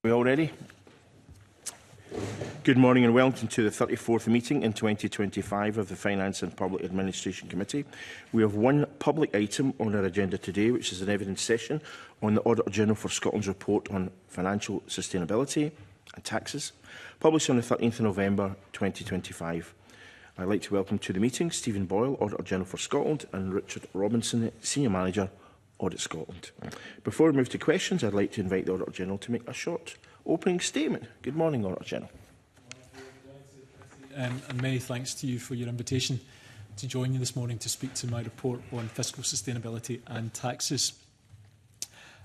We all ready? Good morning and welcome to the 34th meeting in 2025 of the Finance and Public Administration Committee. We have one public item on our agenda today, which is an evidence session on the Auditor General for Scotland's report on financial sustainability and taxes, published on the 13th of November 2025. I'd like to welcome to the meeting Stephen Boyle, Auditor General for Scotland, and Richard Robinson, Senior Manager, Audit Scotland. Before we move to questions, I'd like to invite the Auditor General to make a short opening statement. Good morning, Auditor General. And many thanks to you for your invitation to join you this morning to speak to my report on fiscal sustainability and taxes.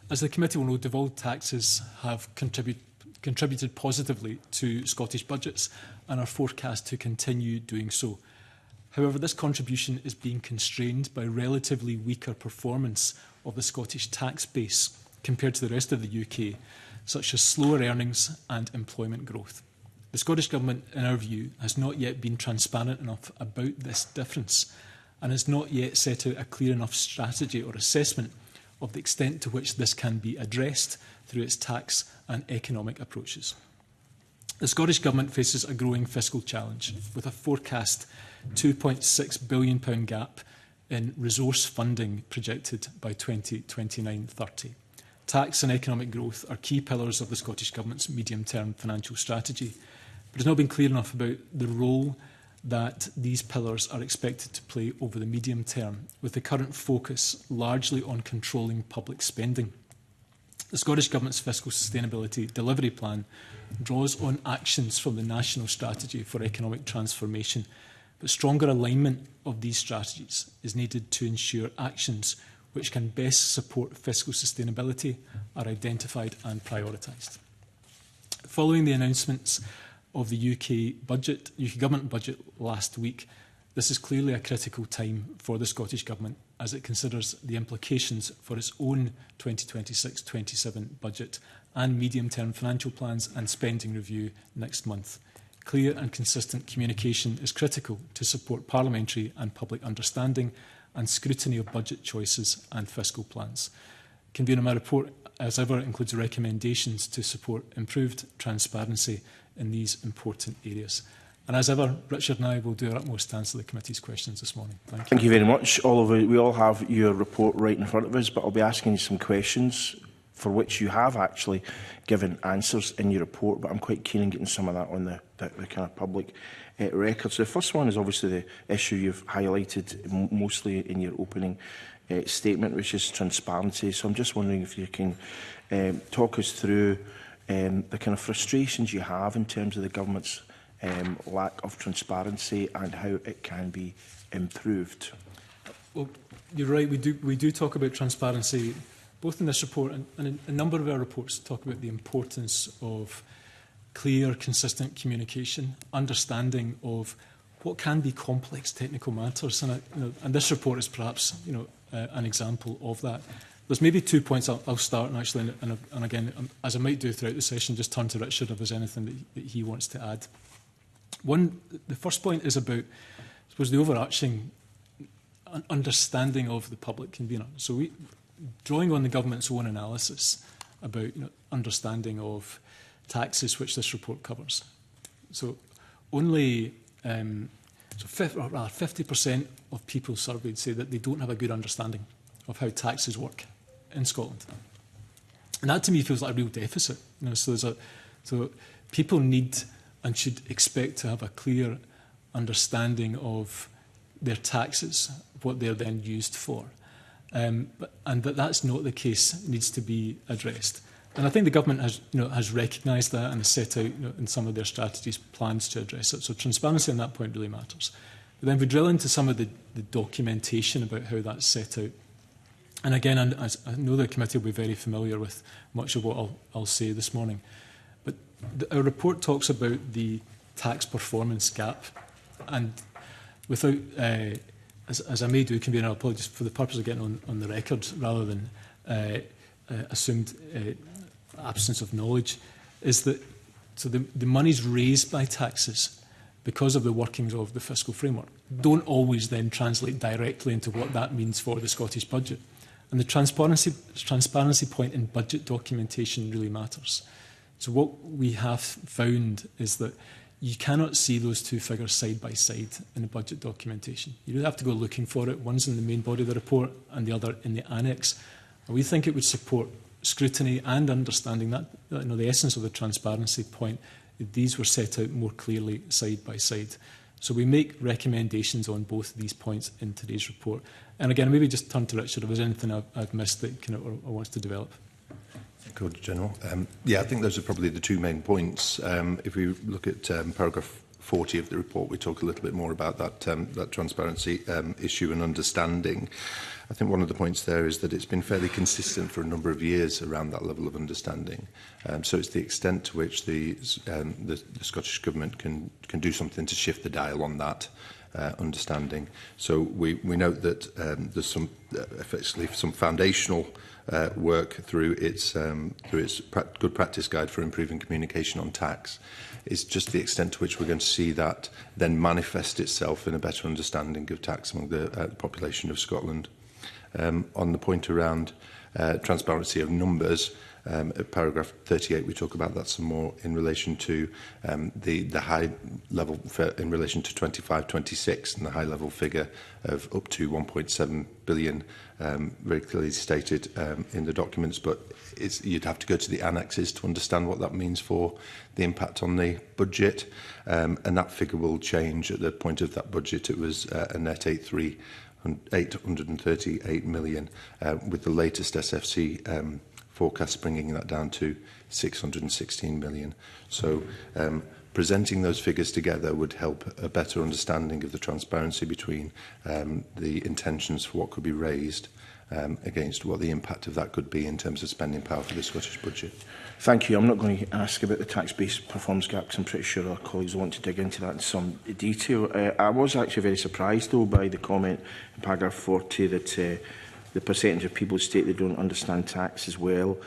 As the committee will know, devolved taxes have contributed positively to Scottish budgets and are forecast to continue doing so. However, this contribution is being constrained by relatively weaker performance of the Scottish tax base compared to the rest of the UK, such as slower earnings and employment growth. The Scottish Government, in our view, has not yet been transparent enough about this difference and has not yet set out a clear enough strategy or assessment of the extent to which this can be addressed through its tax and economic approaches. The Scottish Government faces a growing fiscal challenge with a forecast £2.6 billion gap in resource funding projected by 2029-30. Tax and economic growth are key pillars of the Scottish Government's medium-term financial strategy, but it's not been clear enough about the role that these pillars are expected to play over the medium term, with the current focus largely on controlling public spending. The Scottish Government's Fiscal Sustainability Delivery Plan draws on actions from the National Strategy for Economic Transformation, but stronger alignment of these strategies is needed to ensure actions which can best support fiscal sustainability are identified and prioritised. Following the announcements of the UK Government budget last week, this is clearly a critical time for the Scottish Government as it considers the implications for its own 2026-27 budget and medium-term financial plans and spending review next month. Clear and consistent communication is critical to support parliamentary and public understanding and scrutiny of budget choices and fiscal plans. Convener, my report, as ever, includes recommendations to support improved transparency in these important areas. And as ever, Richard and I will do our utmost to answer the committee's questions this morning. Thank you. Thank you very much. We all have your report right in front of us, but I'll be asking you some questions for which you have actually given answers in your report, but I'm quite keen on getting some of that on the kind of public record. So the first one is obviously the issue you've highlighted mostly in your opening statement, which is transparency. So I'm just wondering if you can talk us through the kind of frustrations you have in terms of the government's lack of transparency and how it can be improved. Well, you're right. We do talk about transparency, both in this report and a number of our reports talk about the importance of clear, consistent communication, understanding of what can be complex technical matters, and this report is perhaps an example of that. There's maybe 2 points I'll start, and actually, and again, as I might do throughout the session, just turn to Richard if there's anything that he wants to add. The first point is about, I suppose, the overarching understanding of the public convener. So drawing on the government's own analysis about understanding of taxes, which this report covers. So only 50% of people surveyed say that they don't have a good understanding of how taxes work in Scotland. And that to me feels like a real deficit. So people need and should expect to have a clear understanding of their taxes, what they're then used for. And that's not the case, needs to be addressed. And I think the government has recognised that and has set out in some of their strategies plans to address it. So transparency on that point really matters. But then we drill into some of the documentation about how that's set out. And again, I know the committee will be very familiar with much of what I'll say this morning. But our report talks about the tax performance gap. And without, as I may do, convener, I'll apologise for the purpose of getting on the record rather than assumed absence of knowledge, is that the monies raised by taxes because of the workings of the fiscal framework don't always then translate directly into what that means for the Scottish budget. And the transparency point in budget documentation really matters. So what we have found is that you cannot see those two figures side by side in the budget documentation. You really have to go looking for it. One's in the main body of the report and the other in the annex. And we think it would support scrutiny and understanding that, the essence of the transparency point, these were set out more clearly side by side. So we make recommendations on both of these points in today's report. And again, maybe just turn to Richard if there's anything I've missed that or wants to develop. Good, General. I think those are probably the two main points. If we look at paragraph 40 of the report, we talk a little bit more about that transparency issue and understanding. I think one of the points there is that it's been fairly consistent for a number of years around that level of understanding. So it's the extent to which the Scottish Government can do something to shift the dial on that understanding. So we note that there's some effectively some foundational work through its good practice guide for improving communication on tax. It's just the extent to which we're going to see that then manifest itself in a better understanding of tax among the population of Scotland. On the point around transparency of numbers, at paragraph 38 we talk about that some more in relation to the high level in relation to 25-26 and the high level figure of up to 1.7 billion very clearly stated in the documents, but you'd have to go to the annexes to understand what that means for the impact on the budget, and that figure will change. At the point of that budget it was a net 838 million, with the latest SFC forecast bringing that down to 616 million. So presenting those figures together would help a better understanding of the transparency between the intentions for what could be raised against what the impact of that could be in terms of spending power for the Scottish budget. Thank you. I'm not going to ask about the tax-based performance gap because I'm pretty sure our colleagues want to dig into that in some detail. I was actually very surprised, though, by the comment in paragraph 40 that the percentage of people who state they don't understand tax as well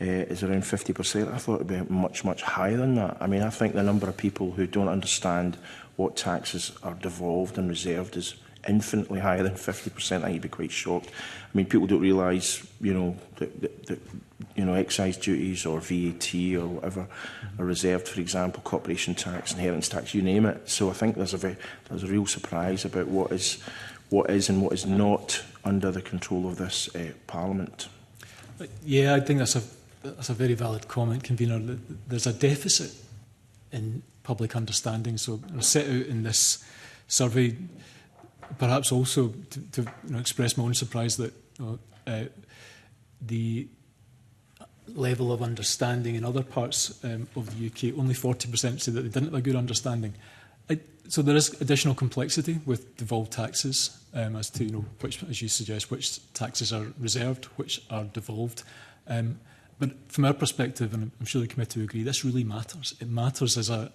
is around 50%. I thought it would be much, much higher than that. I mean, I think the number of people who don't understand what taxes are devolved and reserved is infinitely higher than 50%. I think you'd be quite shocked. I mean, people don't realise, that excise duties or VAT or whatever are reserved, for example, corporation tax, inheritance tax, you name it. So I think there's a real surprise about what is and what is not under the control of this Parliament. Yeah, I think that's a very valid comment, Convener. There's a deficit in public understanding. So set out in this survey, perhaps also to express my own surprise that the level of understanding in other parts of the UK, only 40% say that they didn't have a good understanding. So there is additional complexity with devolved taxes as to which, as you suggest, which taxes are reserved, which are devolved. But from our perspective, and I'm sure the committee will agree, this really matters. It matters as a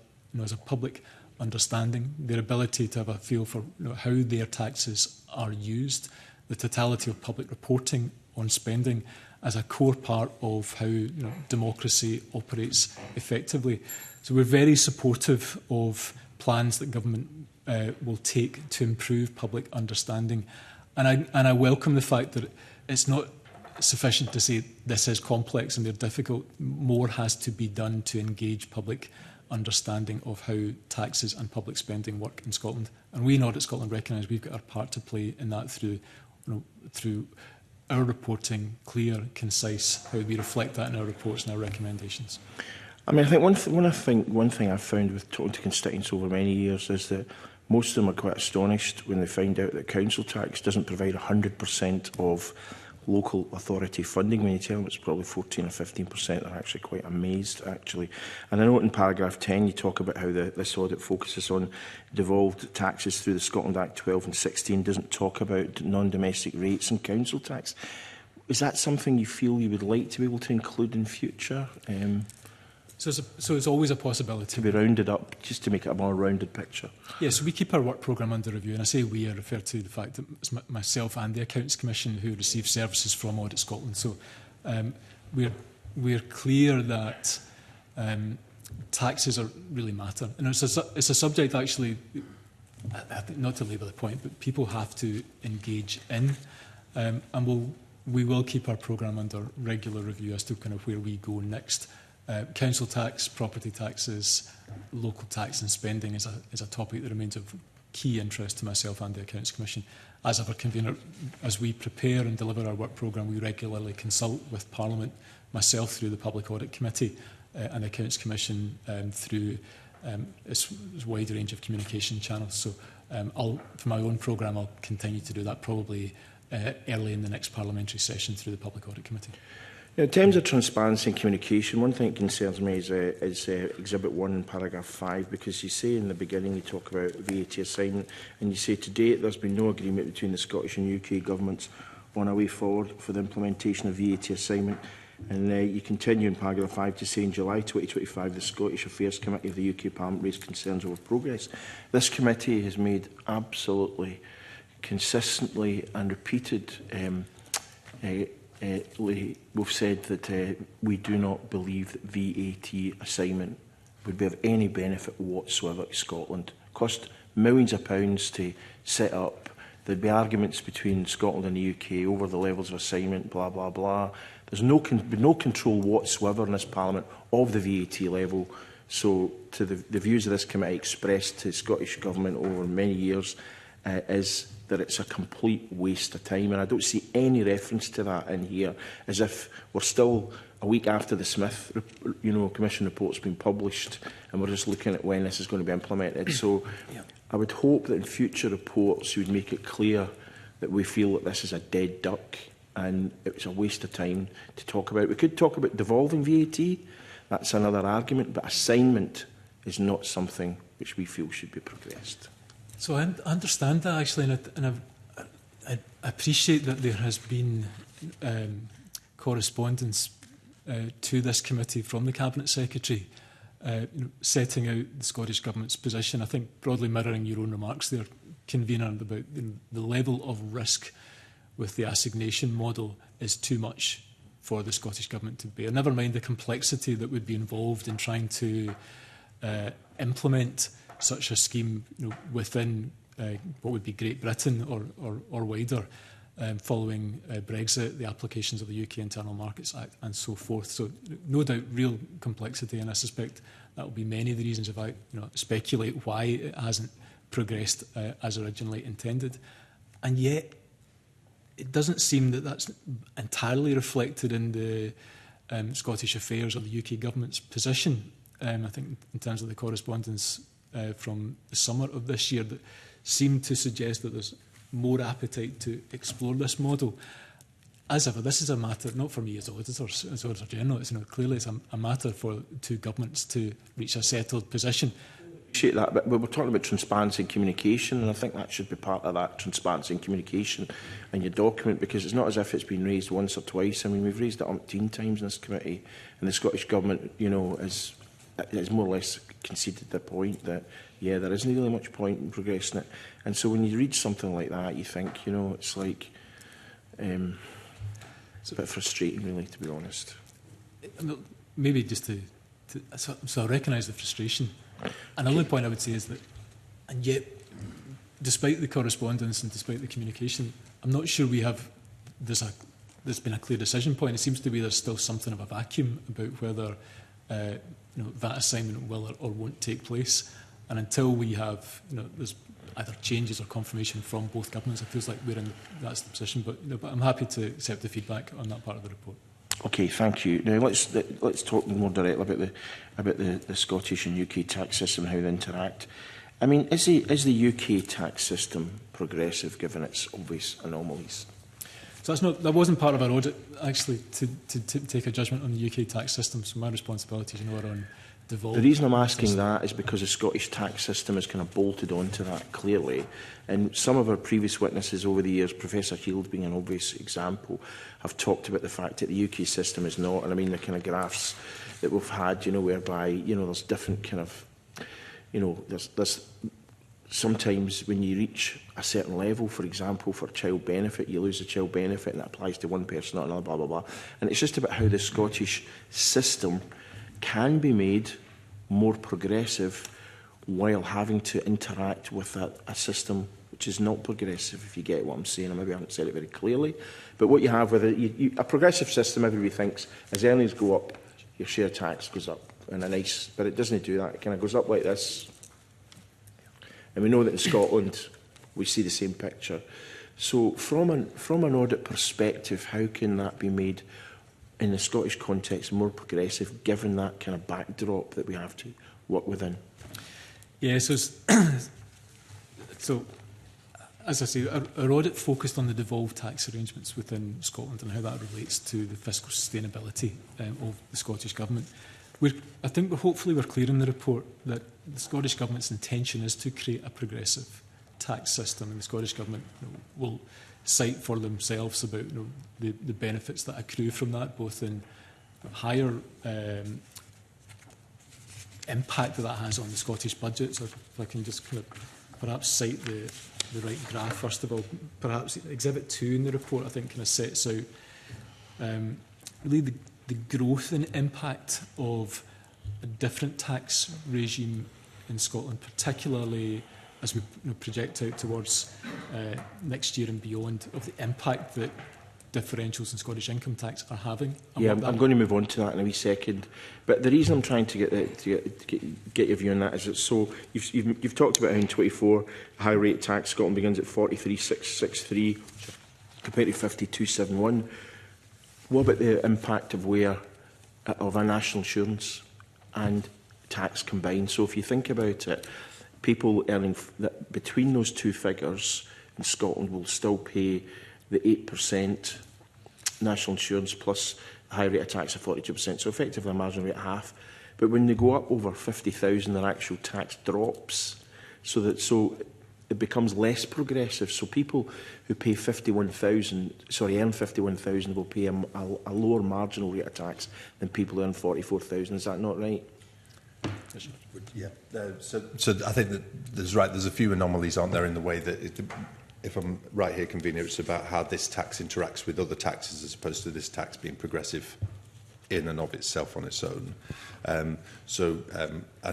public understanding, their ability to have a feel for how their taxes are used, the totality of public reporting on spending as a core part of how democracy operates effectively. So we're very supportive of plans that government will take to improve public understanding. And I welcome the fact that it's not sufficient to say this is complex and they're difficult. More has to be done to engage public understanding of how taxes and public spending work in Scotland. And we not at Scotland recognise we've got our part to play in that through our reporting, clear, concise, how we reflect that in our reports and our recommendations. I mean, I think one thing I've found with talking to constituents over many years is that most of them are quite astonished when they find out that council tax doesn't provide 100% of local authority funding. When you tell them it's probably 14 or 15%, they're actually quite amazed, actually. And I know in paragraph 10 you talk about how this audit focuses on devolved taxes through the Scotland Act 12 and 16, doesn't talk about non-domestic rates and council tax. Is that something you feel you would like to be able to include in future? So it's always a possibility. To be rounded up, just to make it a more rounded picture. Yeah, so we keep our work programme under review, and I say we, I refer to the fact that it's myself and the Accounts Commission who receive services from Audit Scotland. So we're clear that taxes really matter. And it's a subject, actually, I think, not to labour the point, but people have to engage in. And we will keep our programme under regular review as to kind of where we go next. Council tax, property taxes, local tax and spending is a topic that remains of key interest to myself and the Accounts Commission. As our convener, as we prepare and deliver our work programme, we regularly consult with Parliament, myself through the Public Audit Committee and the Accounts Commission through its wide range of communication channels. So for my own programme, I'll continue to do that probably early in the next parliamentary session through the Public Audit Committee. Now, in terms of transparency and communication, one thing that concerns me is Exhibit 1 in paragraph 5, because you say in the beginning, you talk about VAT assignment, and you say, to date, there's been no agreement between the Scottish and UK governments on a way forward for the implementation of VAT assignment. And you continue in paragraph 5 to say, in July 2025, the Scottish Affairs Committee of the UK Parliament raised concerns over progress. This committee has made absolutely, consistently and repeated we've said that we do not believe that VAT assignment would be of any benefit whatsoever to Scotland. It cost millions of pounds to set up. There'd be arguments between Scotland and the UK over the levels of assignment, blah, blah, blah. There's no control whatsoever in this Parliament of the VAT level. So to the views of this committee expressed to the Scottish Government over many years is that it's a complete waste of time. And I don't see any reference to that in here, as if we're still a week after the Smith Commission report's been published and we're just looking at when this is going to be implemented. So I would hope that in future reports you would make it clear that we feel that this is a dead duck and it's a waste of time to talk about. We could talk about devolving VAT, that's another argument, but assignment is not something which we feel should be progressed. So I understand that actually, and I appreciate that there has been correspondence to this committee from the Cabinet Secretary setting out the Scottish Government's position. I think broadly mirroring your own remarks there, Convener, about the level of risk with the assignation model is too much for the Scottish Government to bear. Never mind the complexity that would be involved in trying to implement such a scheme within what would be Great Britain or wider, following Brexit, the applications of the UK Internal Markets Act and so forth. So no doubt real complexity, and I suspect that will be many of the reasons if I speculate why it hasn't progressed as originally intended. And yet it doesn't seem that that's entirely reflected in the Scottish Affairs or the UK Government's position. I think in terms of the correspondence from the summer of this year that seemed to suggest that there's more appetite to explore this model. As ever, this is a matter, not for me as auditors, as Auditor General, it's, clearly it's a matter for two governments to reach a settled position. Appreciate that, but we're talking about transparency and communication, and I think that should be part of that transparency and communication in your document, because it's not as if it's been raised once or twice. I mean, we've raised it umpteen times in this committee, and the Scottish Government, is more or less conceded the point that, yeah, there isn't really much point in progressing it. And so when you read something like that, you think, it's like, it's a bit frustrating, really, to be honest. Maybe just so I recognise the frustration. Another point I would say is that, and yet, despite the correspondence and despite the communication, I'm not sure there's been a clear decision point. It seems to be there's still something of a vacuum about whether that assignment will or won't take place. And until we have, there's either changes or confirmation from both governments, it feels like that's the position. But I'm happy to accept the feedback on that part of the report. Okay, thank you. Now let's talk more directly about the Scottish and UK tax system and how they interact. I mean, is the UK tax system progressive given its obvious anomalies? So that wasn't part of our audit, actually, to take a judgment on the UK tax system. So my responsibilities, are on devolved. The reason I'm asking that is because the Scottish tax system is kind of bolted onto that clearly. And some of our previous witnesses over the years, Professor Heald being an obvious example, have talked about the fact that the UK system is not. And I mean the kind of graphs that we've had, whereby, there's different kind of, there's sometimes when you reach a certain level, for example, for a child benefit, you lose the child benefit and that applies to one person, not another, blah, blah, blah. And it's just about how the Scottish system can be made more progressive while having to interact with a system which is not progressive, if you get what I'm saying. I maybe haven't said it very clearly. But what you have with a progressive system, everybody thinks, as earnings go up, your share tax goes up in a nice, but it doesn't do that. It kind of goes up like this. And we know that in Scotland, we see the same picture. So from an audit perspective, how can that be made in the Scottish context more progressive, given that kind of backdrop that we have to work within? Yeah, so as I say, our audit focused on the devolved tax arrangements within Scotland and how that relates to the fiscal sustainability of the Scottish Government. I think hopefully we're clear in the report that the Scottish Government's intention is to create a progressive tax system, and the Scottish Government will cite for themselves about the benefits that accrue from that, both in higher impact that has on the Scottish budget. So if I can just kind of perhaps cite the right graph first of all, perhaps Exhibit 2 in the report I think kind of sets out really the growth and impact of a different tax regime in Scotland, particularly as we project out towards next year and beyond, of the impact that differentials in Scottish income tax are having. Yeah, I'm going to move on to that in a wee second. But the reason I'm trying to get your view on that is that so you've talked about how in 24 high rate tax Scotland begins at 43,663 compared to 52,771. What about the impact of our national insurance and tax combined? So if you think about it, people earning between those two figures in Scotland will still pay the 8% national insurance plus a high rate of tax of 42%, so effectively a marginal rate of half. But when they go up over 50,000, their actual tax drops, so it becomes less progressive. So people who pay earn 51,000 will pay a lower marginal rate of tax than people who earn 44,000. Is that not right? Yeah. So I think that there's a few anomalies, aren't there, in the way that if I'm right here, Convener, it's about how this tax interacts with other taxes as opposed to this tax being progressive in and of itself on its own. I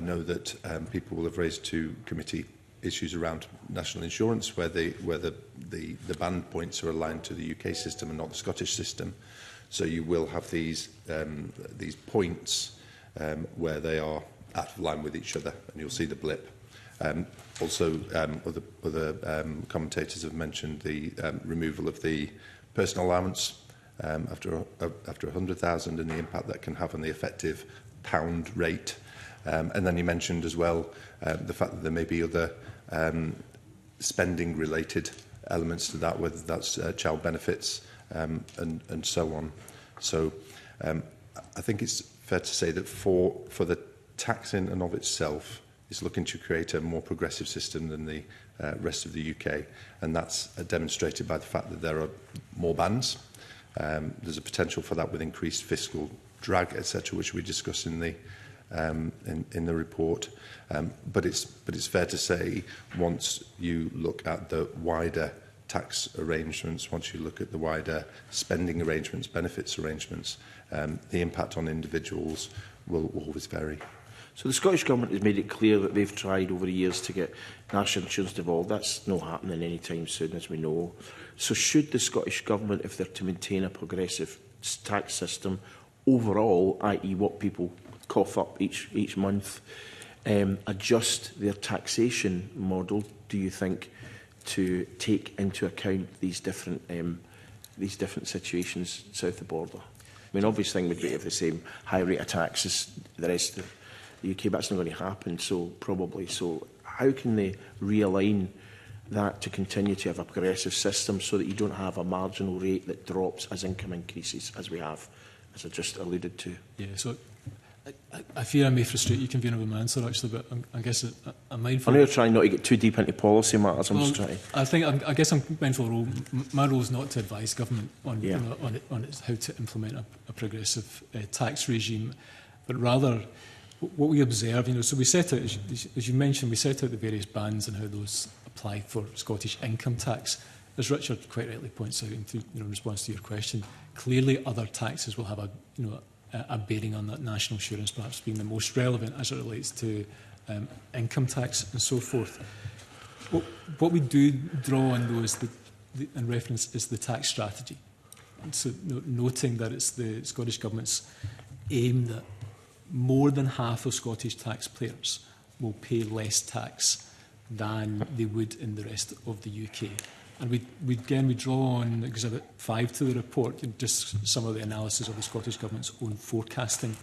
know that people will have raised to committee issues around national insurance where the band points are aligned to the UK system and not the Scottish system. So you will have these points where they are out of line with each other, and you'll see the blip. Other commentators have mentioned the removal of the personal allowance after 100,000 and the impact that can have on the effective pound rate. And then you mentioned as well the fact that there may be other spending-related elements to that, whether that's child benefits and so on. So I think it's fair to say that for the tax in and of itself is looking to create a more progressive system than the rest of the UK, and that's demonstrated by the fact that there are more bands. There's a potential for that with increased fiscal drag, etc., which we discuss in the report. But it's fair to say, once you look at the wider tax arrangements, once you look at the wider spending arrangements, benefits arrangements, the impact on individuals will always vary. So the Scottish Government has made it clear that they've tried over the years to get national insurance devolved. That's not happening anytime soon, as we know. So should the Scottish Government, if they're to maintain a progressive tax system overall, i.e. what people cough up each month, adjust their taxation model, do you think, to take into account these different situations south of the border? I mean, obvious thing would be if the same high rate of tax as the rest of the UK, but that's not going to happen, so probably. So how can they realign that to continue to have a progressive system so that you don't have a marginal rate that drops as income increases, as we have, as I just alluded to? Yeah, so I fear I may frustrate you, Convener, with my answer, actually, but I guess I'm mindful... I know you're trying not to get too deep into policy matters. I'm just trying. I guess I'm mindful role. My role is not to advise government on how to implement a progressive tax regime, but rather what we observe. So we set out, as you mentioned, we set out the various bands and how those apply for Scottish income tax. As Richard quite rightly points out in response to your question, clearly other taxes will have a bearing on that national insurance, perhaps being the most relevant as it relates to income tax and so forth. What we do draw on, though, is in reference is the tax strategy. So noting that it's the Scottish Government's aim that more than half of Scottish taxpayers will pay less tax than they would in the rest of the UK. And we draw on Exhibit 5 to the report, just some of the analysis of the Scottish Government's own forecasting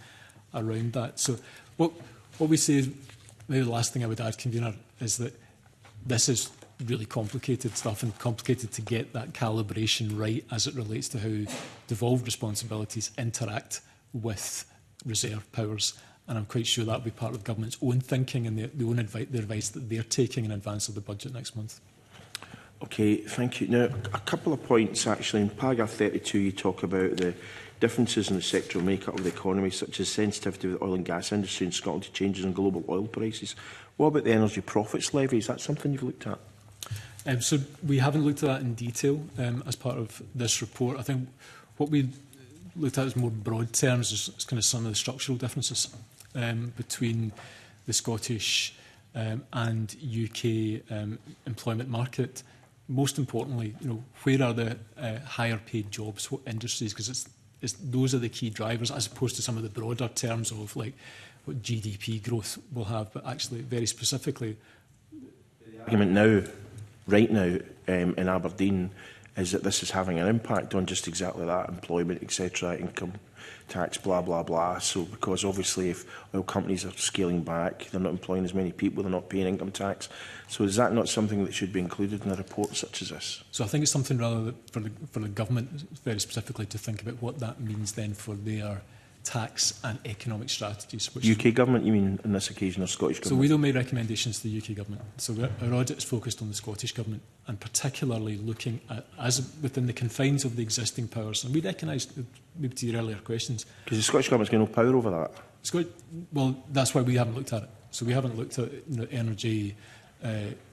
around that. So what we say is, maybe the last thing I would add, Convener, is that this is really complicated stuff and complicated to get that calibration right as it relates to how devolved responsibilities interact with reserve powers. And I'm quite sure that will be part of the government's own thinking and the advice that they're taking in advance of the budget next month. Okay, thank you. Now, a couple of points actually. In paragraph 32, you talk about the differences in the sectoral makeup of the economy, such as sensitivity of the oil and gas industry in Scotland to changes in global oil prices. What about the energy profits levy? Is that something you've looked at? So we haven't looked at that in detail as part of this report. I think what we looked at is more broad terms, is kind of some of the structural differences between the Scottish and UK employment market. Most importantly, where are the higher paid jobs, what industries? Because those are the key drivers, as opposed to some of the broader terms of like what GDP growth will have, but actually very specifically. The argument right now in Aberdeen is that this is having an impact on just exactly that, employment, etc., income tax, blah, blah, blah. So because obviously if oil companies are scaling back, they're not employing as many people, they're not paying income tax. So is that not something that should be included in a report such as this? So I think it's something rather for the government very specifically to think about what that means then for their tax and economic strategies. UK government, you mean, on this occasion, or Scottish government? So we don't make recommendations to the UK government. So our audit is focused on the Scottish government and particularly looking at, as within the confines of the existing powers. And we recognise, maybe to your earlier questions, because the Scottish government's got no power over that. Well, that's why we haven't looked at it. So we haven't looked at energy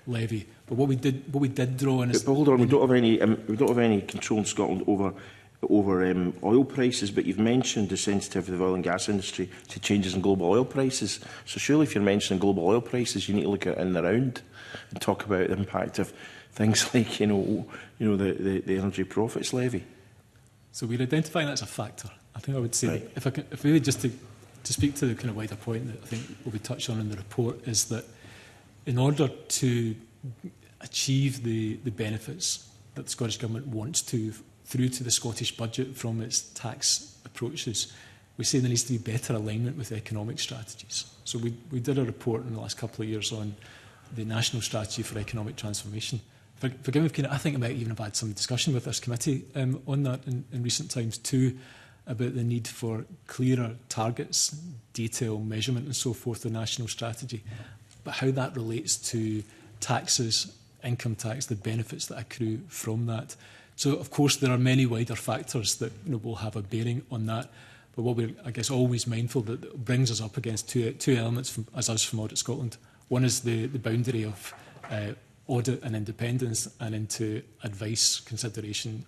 levy. But what we did draw on is. But hold on, we don't have any control in Scotland over oil prices, but you've mentioned the sensitivity of the oil and gas industry to changes in global oil prices. So surely if you're mentioning global oil prices, you need to look at it in the round and talk about the impact of things like, the energy profits levy. So we're identifying that as a factor. I think I would say, right. if really just to speak to the kind of wider point that I think will be touched on in the report, is that in order to achieve the benefits that the Scottish Government wants to through to the Scottish budget from its tax approaches, we say there needs to be better alignment with economic strategies. So we did a report in the last couple of years on the National Strategy for Economic Transformation. Forgive me, I think I might even have had some discussion with this committee on that in recent times too, about the need for clearer targets, detail, measurement and so forth, the national strategy, but how that relates to taxes, income tax, the benefits that accrue from that. So, of course, there are many wider factors that will have a bearing on that. But what we're, I guess, always mindful that brings us up against two elements from Audit Scotland. One is the boundary of audit and independence and into advice, consideration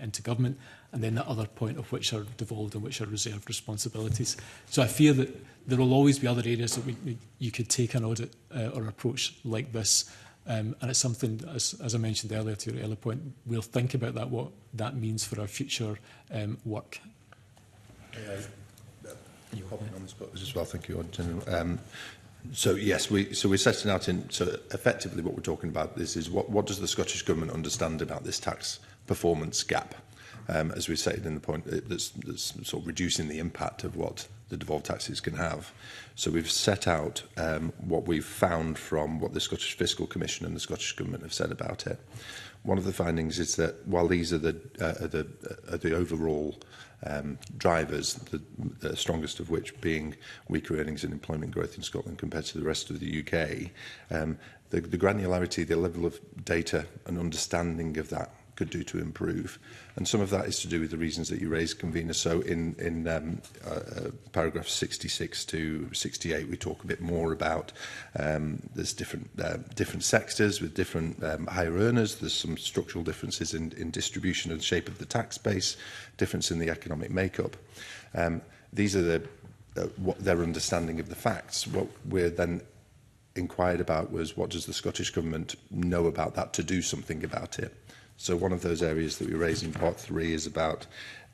into government, and then the other point of which are devolved and which are reserved responsibilities. So I fear that there will always be other areas that you could take an audit or approach like this. And it's something, as I mentioned earlier to your earlier point, we'll think about that, what that means for our future work. Can you comment on this as well? Thank you, General. So yes, we're setting out so effectively what we're talking about is what does the Scottish Government understand about this tax performance gap? As we stated in the point, that's sort of reducing the impact of what the devolved taxes can have. So we've set out what we've found from what the Scottish Fiscal Commission and the Scottish Government have said about it. One of the findings is that while these are the overall drivers, the strongest of which being weaker earnings and employment growth in Scotland compared to the rest of the UK, the granularity, the level of data and understanding of that could do to improve. And some of that is to do with the reasons that you raised, Convener. So in paragraphs 66 to 68, we talk a bit more about there's different sectors with different higher earners. There's some structural differences in distribution and shape of the tax base, difference in the economic makeup. These are what their understanding of the facts. What we're then inquired about was what does the Scottish Government know about that to do something about it. So one of those areas that we raise in part 3 is about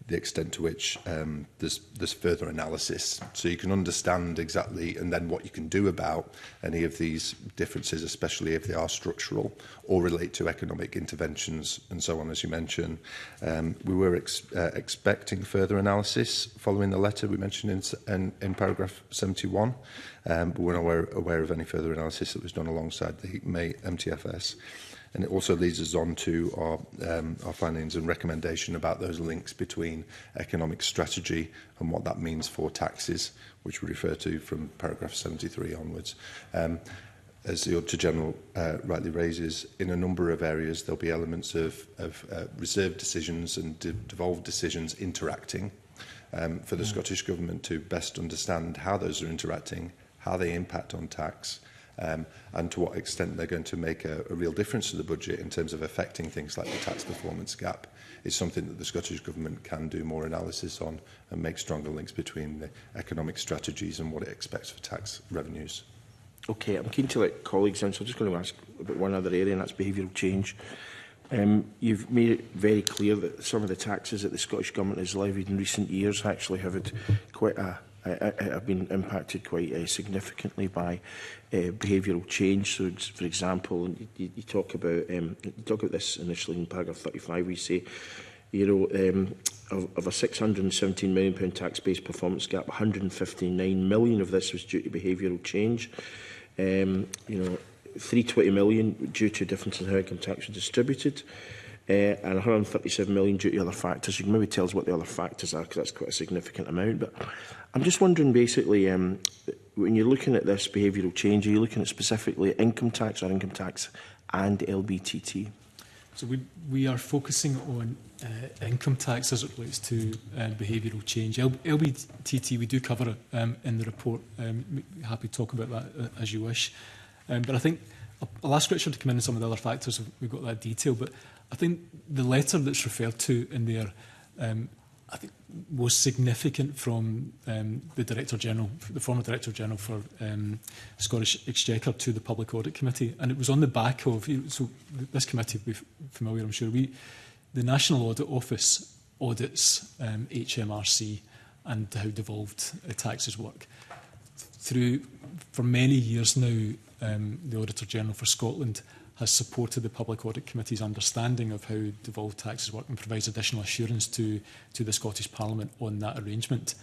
the extent to which there's further analysis, so you can understand exactly and then what you can do about any of these differences, especially if they are structural or relate to economic interventions and so on, as you mentioned. We were expecting further analysis following the letter we mentioned in paragraph 71, but we're not aware of any further analysis that was done alongside the May MTFS. And it also leads us on to our findings and recommendation about those links between economic strategy and what that means for taxes, which we refer to from paragraph 73 onwards. As the Auditor General rightly raises, in a number of areas there'll be elements of reserved decisions and devolved decisions interacting for the Scottish Government to best understand how those are interacting, how they impact on tax, and to what extent they're going to make a real difference to the budget in terms of affecting things like the tax performance gap. Is something that the Scottish Government can do more analysis on and make stronger links between the economic strategies and what it expects for tax revenues. Okay, I'm keen to let colleagues in, so I'm just going to ask about one other area, and that's behavioural change. You've made it very clear that some of the taxes that the Scottish Government has levied in recent years actually have had quite have been impacted quite significantly by behavioural change. So, for example, you talk about this initially in paragraph 35. We say, of a £617 million tax-based performance gap, 159 million of this was due to behavioural change. 320 million due to differences in how income tax was distributed. And 137 million due to other factors. You can maybe tell us what the other factors are, because that's quite a significant amount. But I'm just wondering, basically, when you're looking at this behavioural change, are you looking at specifically income tax or income tax and LBTT? So we are focusing on income tax as it relates to behavioural change. LBTT, we do cover it in the report. Happy to talk about that as you wish. But I think I'll ask Richard to come in on some of the other factors if we've got that detail. But I think the letter that's referred to in there, I think, was significant from the Director General, the former Director General for Scottish Exchequer, to the Public Audit Committee, and it was on the back of. So this committee will be familiar, I'm sure. The National Audit Office audits HMRC and how devolved taxes work. For many years now, the Auditor General for Scotland has supported the Public Audit Committee's understanding of how devolved taxes work and provides additional assurance to the Scottish Parliament on that arrangement.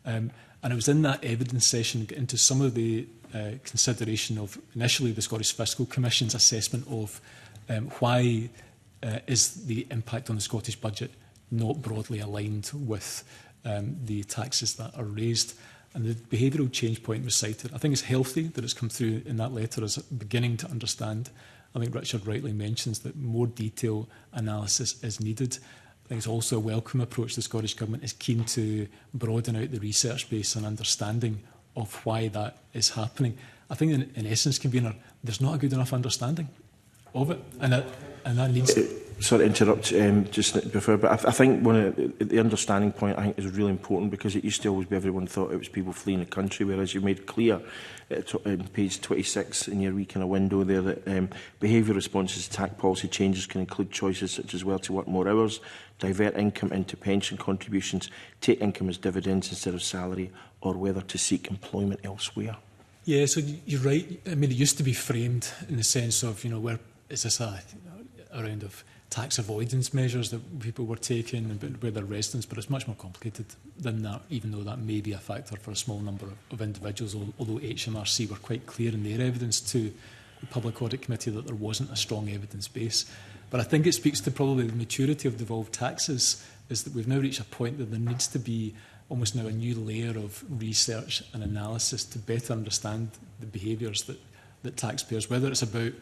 And it was in that evidence session into some of the consideration of initially the Scottish Fiscal Commission's assessment of why is the impact on the Scottish budget not broadly aligned with the taxes that are raised. And the behavioural change point was cited. I think it's healthy that it's come through in that letter as beginning to understand. I think Richard rightly mentions that more detailed analysis is needed. I think it's also a welcome approach. The Scottish Government is keen to broaden out the research base and understanding of why that is happening. I think in essence, convener, there's not a good enough understanding of it, and that needs. Sorry to interrupt just before, but I think one of the understanding point I think is really important, because it used to always be everyone thought it was people fleeing the country, whereas you made clear on page 26 in your wee kind of window there that behaviour responses to tax policy changes can include choices such as whether to work more hours, divert income into pension contributions, take income as dividends instead of salary, or whether to seek employment elsewhere. Yeah, so you're right. I mean, it used to be framed in the sense of, where is this a round of tax avoidance measures that people were taking with their residents, but it's much more complicated than that, even though that may be a factor for a small number of individuals, although HMRC were quite clear in their evidence to the Public Audit Committee that there wasn't a strong evidence base. But I think it speaks to probably the maturity of devolved taxes, is that we've now reached a point that there needs to be almost now a new layer of research and analysis to better understand the behaviours that taxpayers, whether it's about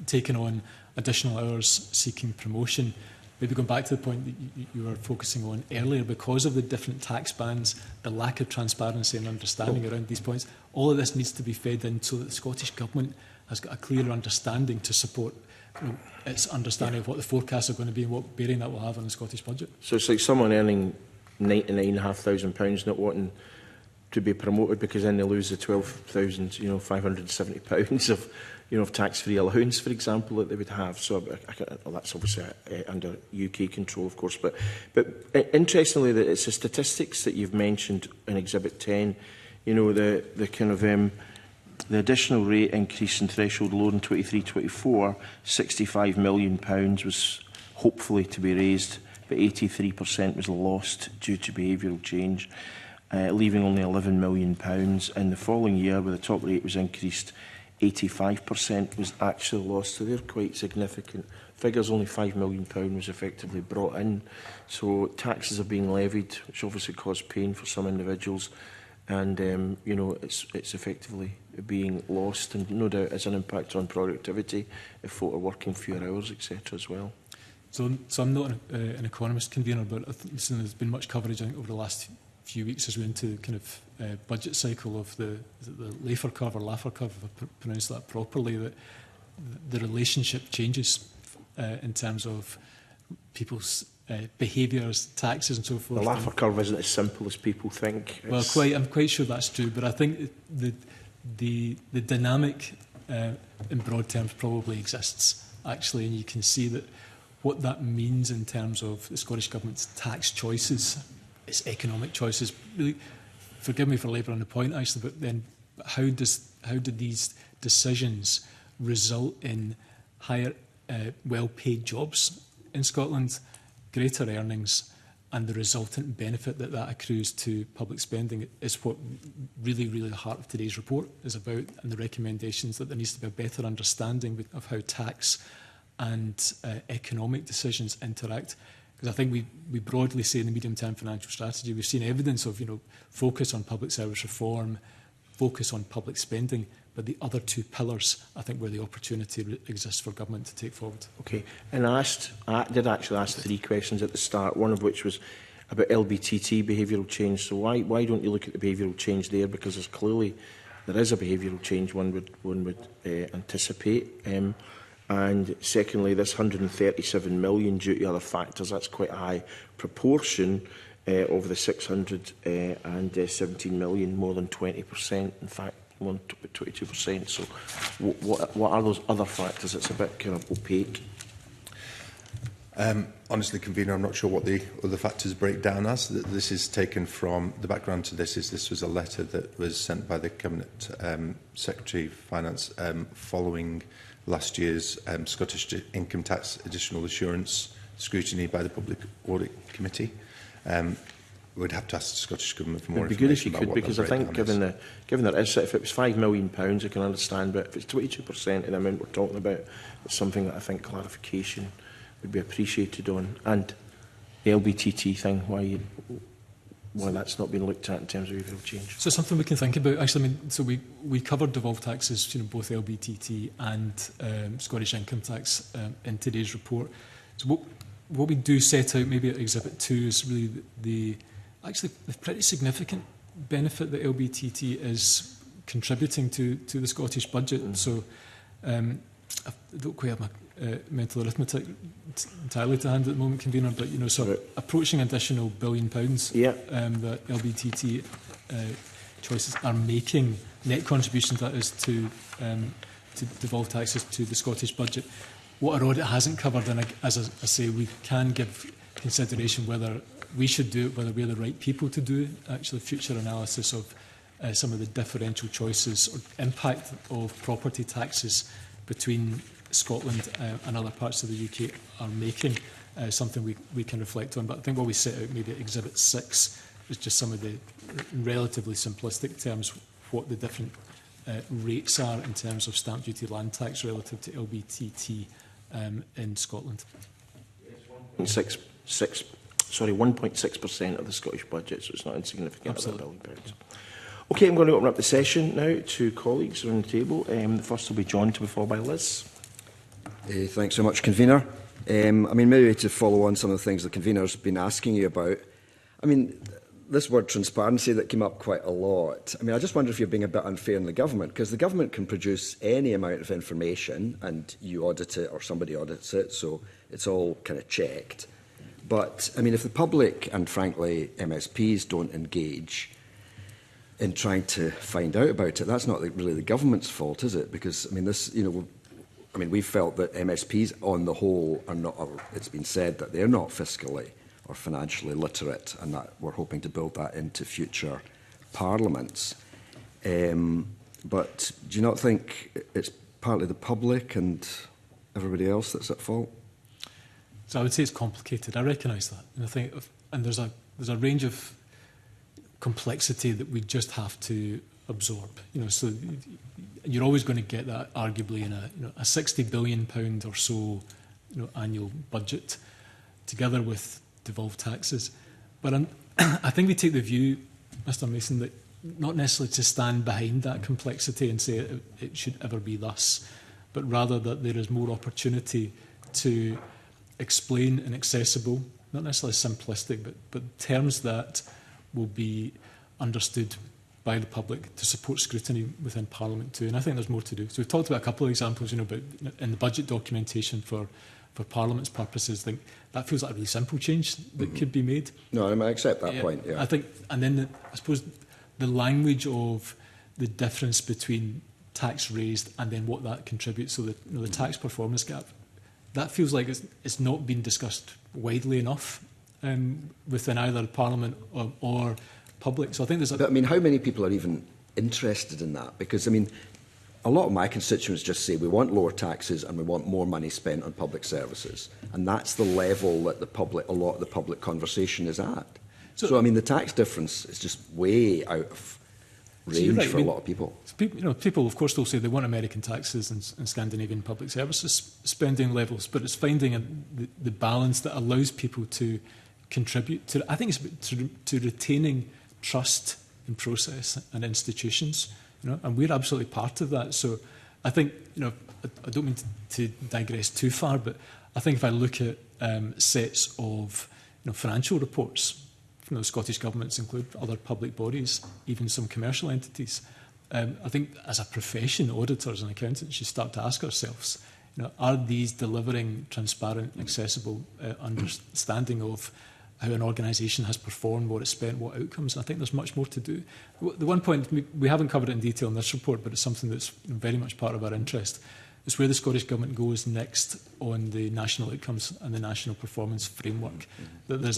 taking on additional hours, seeking promotion. Maybe going back to the point that you were focusing on earlier, because of the different tax bands, the lack of transparency and understanding around these points, all of this needs to be fed in so that the Scottish Government has got a clearer understanding to support its understanding of what the forecasts are going to be and what bearing that will have on the Scottish budget. So it's like someone earning £99,500 not wanting to be promoted, because then they lose the £12,570 of of tax-free allowance, for example, that they would have. So that's obviously under UK control, of course. But interestingly, it's the statistics that you've mentioned in Exhibit 10. The kind of the additional rate increase in threshold load in 23-24, £65 million was hopefully to be raised, but 83% was lost due to behavioural change, leaving only £11 million. In the following year, where the top rate was increased, 85% was actually lost. So they're quite significant figures. Only £5 million was effectively brought in. So taxes are being levied, which obviously cause pain for some individuals. And, it's effectively being lost, and no doubt has an impact on productivity if folk are working fewer hours, etc. as well. So I'm not an economist, convener, but there's been much coverage, I think, over the last few weeks as we're into kind of budget cycle of the Laffer curve or Laffer curve, if I pronounce that properly, that the relationship changes in terms of people's behaviours, taxes and so forth. The Laffer curve isn't as simple as people think. Well, I'm quite sure that's true, but I think the dynamic in broad terms probably exists, actually, and you can see that what that means in terms of the Scottish Government's tax choices, its economic choices. Really, forgive me for labouring the point, actually, but then how did these decisions result in higher, well-paid jobs in Scotland, greater earnings, and the resultant benefit that accrues to public spending is what really, really the heart of today's report is about, and the recommendations that there needs to be a better understanding of how tax and economic decisions interact. Because I think we broadly say in the medium-term financial strategy, we've seen evidence of focus on public service reform, focus on public spending, but the other two pillars, I think, where the opportunity exists for government to take forward. Okay, and I did actually ask 3 questions at the start, one of which was about LBTT behavioural change. So why don't you look at the behavioural change there? Because there is a behavioural change one would anticipate. And secondly, this 137 million due to other factors, that's quite a high proportion of the 617 million, more than 20%, in fact, 22%. So what are those other factors? It's a bit kind of opaque. Honestly, convener, I'm not sure what the other factors break down as. This is taken from, the background to this was a letter that was sent by the Cabinet Secretary of Finance following last year's Scottish Income Tax Additional Assurance scrutiny by the Public Audit Committee. We'd have to ask the Scottish Government for more information. It'd be good if you could, because I think given that if it was £5 million, I can understand, but if it's 22% of the amount we're talking about, it's something that I think clarification would be appreciated on. And the LBTT thing, why that's not been looked at in terms of behavioural change. So something we can think about. Actually, so we covered devolved taxes, both LBTT and Scottish income tax in today's report. So what we do set out maybe at Exhibit 2 is really the pretty significant benefit that LBTT is contributing to the Scottish budget. So I don't quite have my mental arithmetic entirely to hand at the moment, convener, but approaching additional £1 billion that LBTT choices are making, net contributions that is to devolved taxes to the Scottish budget. What our audit hasn't covered, and as I say, we can give consideration whether we should do it, whether we're the right people to do actually future analysis of some of the differential choices or impact of property taxes between Scotland and other parts of the UK are making, something we can reflect on. But I think what we set out maybe at Exhibit 6 is just some of the relatively simplistic terms, what the different rates are in terms of stamp duty land tax relative to LBTT in Scotland. 1.6% of the Scottish budget, so it's not insignificant. Absolutely. Okay, I'm going to open up the session now to colleagues around the table. The first will be John, to be followed by Liz. Thanks so much, convener. Maybe to follow on some of the things the convener's been asking you about. This word transparency that came up quite a lot. I just wonder if you're being a bit unfair on the government, because the government can produce any amount of information and you audit it or somebody audits it, so it's all kind of checked. But, if the public and, frankly, MSPs don't engage, in trying to find out about it. That's not really the government's fault, is it? Because, I mean, this, you know, I mean, we felt that MSPs on the whole are not, or it's been said that they're not fiscally or financially literate, and that we're hoping to build that into future parliaments. But do you not think it's partly the public and everybody else that's at fault? So I would say it's complicated. I recognise that. And I think, and there's a range of complexity that we just have to absorb. You know, so you're always going to get that arguably in a £60 billion or so annual budget, together with devolved taxes. But I think we take the view, Mr Mason, that not necessarily to stand behind that complexity and say it should ever be thus, but rather that there is more opportunity to explain in accessible, not necessarily simplistic, but terms that will be understood by the public to support scrutiny within Parliament too. And I think there's more to do. So we've talked about a couple of examples, about in the budget documentation for Parliament's purposes. I think that feels like a really simple change that could be made. No, I accept that point. Yeah, I think, and then I suppose the language of the difference between tax raised and then what that contributes. So the tax performance gap. That feels like it's not been discussed widely enough within either Parliament or public. So I think there's a... But, I mean, how many people are even interested in that? Because, I mean, a lot of my constituents just say we want lower taxes and we want more money spent on public services. And that's the level that a lot of the public conversation is at. So I mean, the tax difference is just way out of range for a lot of people. People, of course, will say they want American taxes and Scandinavian public services spending levels, but it's finding the balance that allows people to contribute to. I think it's to retaining trust in process and institutions, and we're absolutely part of that. So I think, I don't mean to digress too far, but I think if I look at sets of financial reports from the Scottish governments, include other public bodies, even some commercial entities, I think as a profession, auditors and accountants should start to ask ourselves, are these delivering transparent, accessible understanding of how an organisation has performed, what it's spent, what outcomes? And I think there's much more to do. The one point, we haven't covered it in detail in this report, but it's something that's very much part of our interest, is where the Scottish Government goes next on the national outcomes and the national performance framework. That there's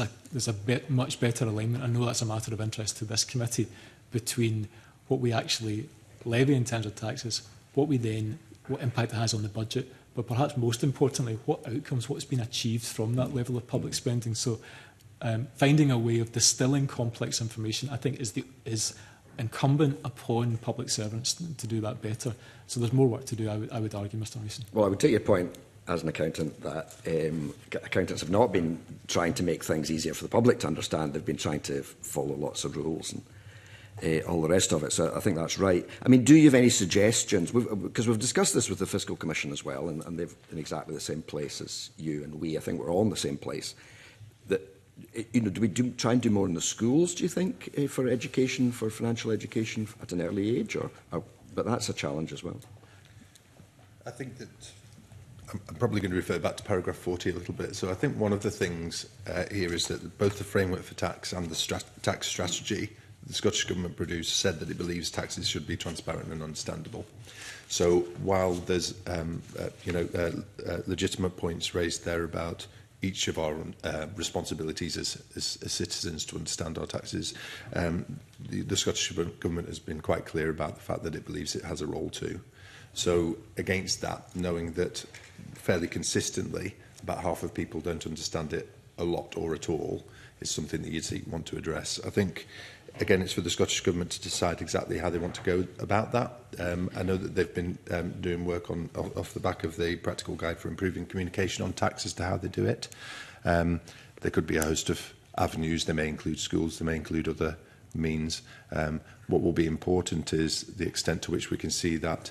a much better alignment. I know that's a matter of interest to this committee, between what we actually levy in terms of taxes, what impact it has on the budget, but perhaps most importantly, what outcomes, what's been achieved from that level of public spending. So finding a way of distilling complex information, I think, is incumbent upon public servants to do that better. So there's more work to do, I would argue, Mr Mason. Well, I would take your point as an accountant that accountants have not been trying to make things easier for the public to understand. They've been trying to follow lots of rules and all the rest of it. So I think that's right. I mean, do you have any suggestions? Because we've discussed this with the Fiscal Commission as well, and they've in exactly the same place as you and we. I think we're all in the same place. That, do we try and do more in the schools, do you think, for education, for financial education at an early age? But that's a challenge as well. I think that I'm probably going to refer back to paragraph 40 a little bit. So I think one of the things here is that both the framework for tax and the tax strategy the Scottish Government produced said that it believes taxes should be transparent and understandable. So while there's legitimate points raised there about each of our responsibilities as citizens to understand our taxes, the Scottish Government has been quite clear about the fact that it believes it has a role too. So against that, knowing that fairly consistently about half of people don't understand it a lot or at all, is something that you'd want to address. I think, again, it's for the Scottish Government to decide exactly how they want to go about that. I know that they've been doing work off the back of the Practical Guide for Improving Communication on Tax as to how they do it. There could be a host of avenues. They may include schools, they may include other means. What will be important is the extent to which we can see that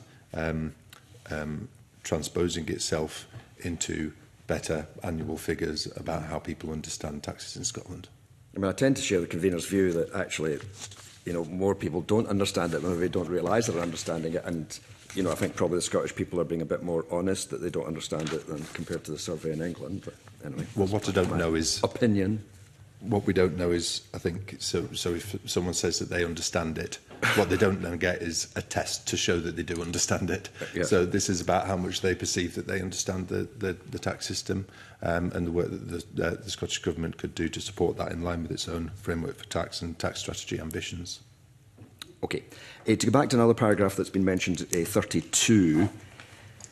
transposing itself into better annual figures about how people understand taxes in Scotland. I mean, I tend to share the convener's view that actually, more people don't understand it, maybe they don't realise they're understanding it, and, I think probably the Scottish people are being a bit more honest that they don't understand it than compared to the survey in England. But anyway, well, what I don't know is opinion. what we don't know is, I think, so if someone says that they understand it, what they don't then get is a test to show that they do understand it. Yeah. So this is about how much they perceive that they understand the tax system, and the work that the Scottish Government could do to support that in line with its own framework for tax and tax strategy ambitions. Okay. To go back to another paragraph that's been mentioned, 32,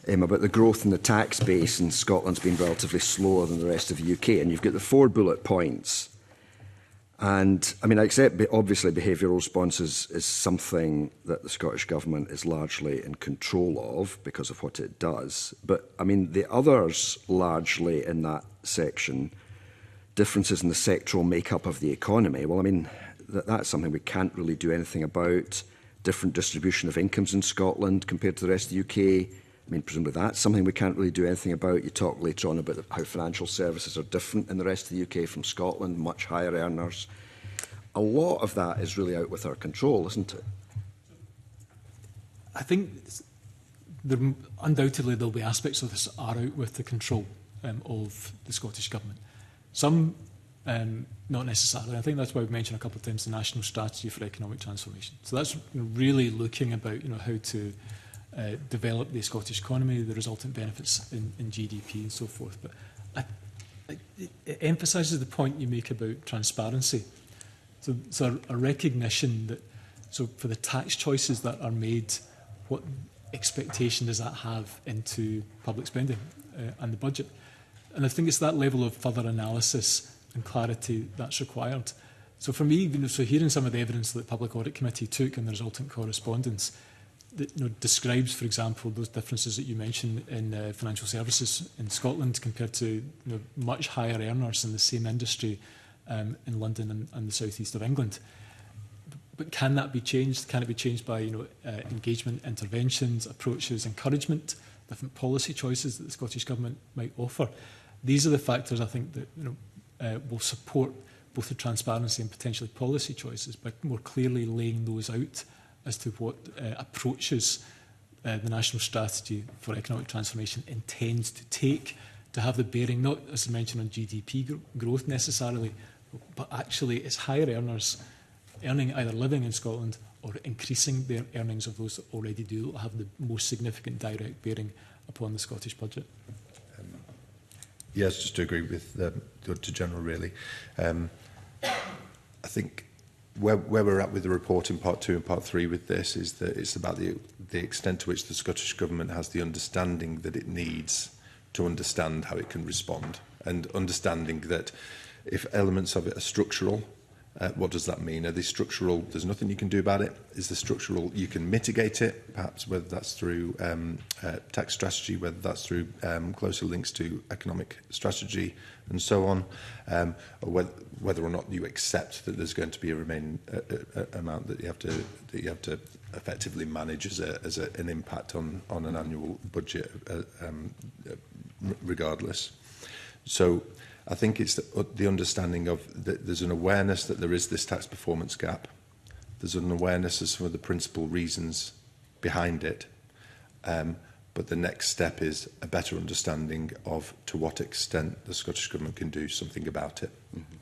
about the growth in the tax base in Scotland's been relatively slower than the rest of the UK. And you've got the 4 bullet points. And, I mean, I accept, obviously, behavioural responses is something that the Scottish Government is largely in control of because of what it does. But, I mean, the others largely in that section, differences in the sectoral makeup of the economy, well, I mean, that's something we can't really do anything about. Different distribution of incomes in Scotland compared to the rest of the UK. I mean, presumably that's something we can't really do anything about. You talk later on about how financial services are different in the rest of the UK from Scotland, much higher earners. A lot of that is really out with our control, isn't it? I think undoubtedly there'll be aspects of this are out with the control of the Scottish Government. Some not necessarily. I think that's why we've mentioned a couple of times the National Strategy for Economic Transformation. So that's really looking about how to develop the Scottish economy, the resultant benefits in GDP and so forth. But it emphasises the point you make about transparency. So a recognition that, so for the tax choices that are made, what expectation does that have into public spending and the budget? And I think it's that level of further analysis and clarity that's required. So for me, so hearing some of the evidence that the Public Audit Committee took and the resultant correspondence that describes, for example, those differences that you mentioned in financial services in Scotland compared to much higher earners in the same industry in London and the southeast of England. But can that be changed? Can it be changed by engagement, interventions, approaches, encouragement, different policy choices that the Scottish Government might offer? These are the factors I think that will support both the transparency and potentially policy choices by more clearly laying those out as to what approaches the National Strategy for Economic Transformation intends to take to have the bearing, not as I mentioned on GDP growth necessarily, but actually it's higher earners earning either living in Scotland or increasing their earnings of those that already do that will have the most significant direct bearing upon the Scottish budget. Yes, just to agree with to General, really. I think where we're at with the report in part 2 and part 3 with this is that it's about the extent to which the Scottish Government has the understanding that it needs to understand how it can respond, and understanding that if elements of it are structural, what does that mean? Are they structural, there's nothing you can do about it? Is the structural, you can mitigate it, perhaps whether that's through tax strategy, whether that's through closer links to economic strategy and so on, or whether or not you accept that there's going to be a remaining amount that you have to effectively manage as an impact on an annual budget, regardless. So I think it's the understanding of that there's an awareness that there is this tax performance gap. There's an awareness of some of the principal reasons behind it. But the next step is a better understanding of to what extent the Scottish Government can do something about it. Mm-hmm.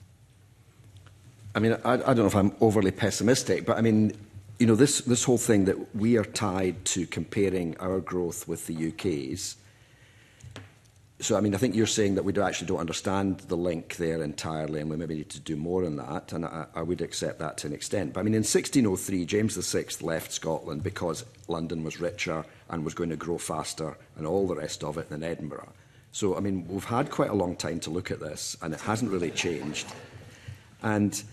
I mean, I don't know if I'm overly pessimistic, but I mean, this whole thing that we are tied to comparing our growth with the UK's. So, I mean, I think you're saying that we actually don't understand the link there entirely, and we maybe need to do more on that, and I would accept that to an extent. But, I mean, in 1603, James VI left Scotland because London was richer and was going to grow faster and all the rest of it than Edinburgh. So, I mean, we've had quite a long time to look at this, and it hasn't really changed. And,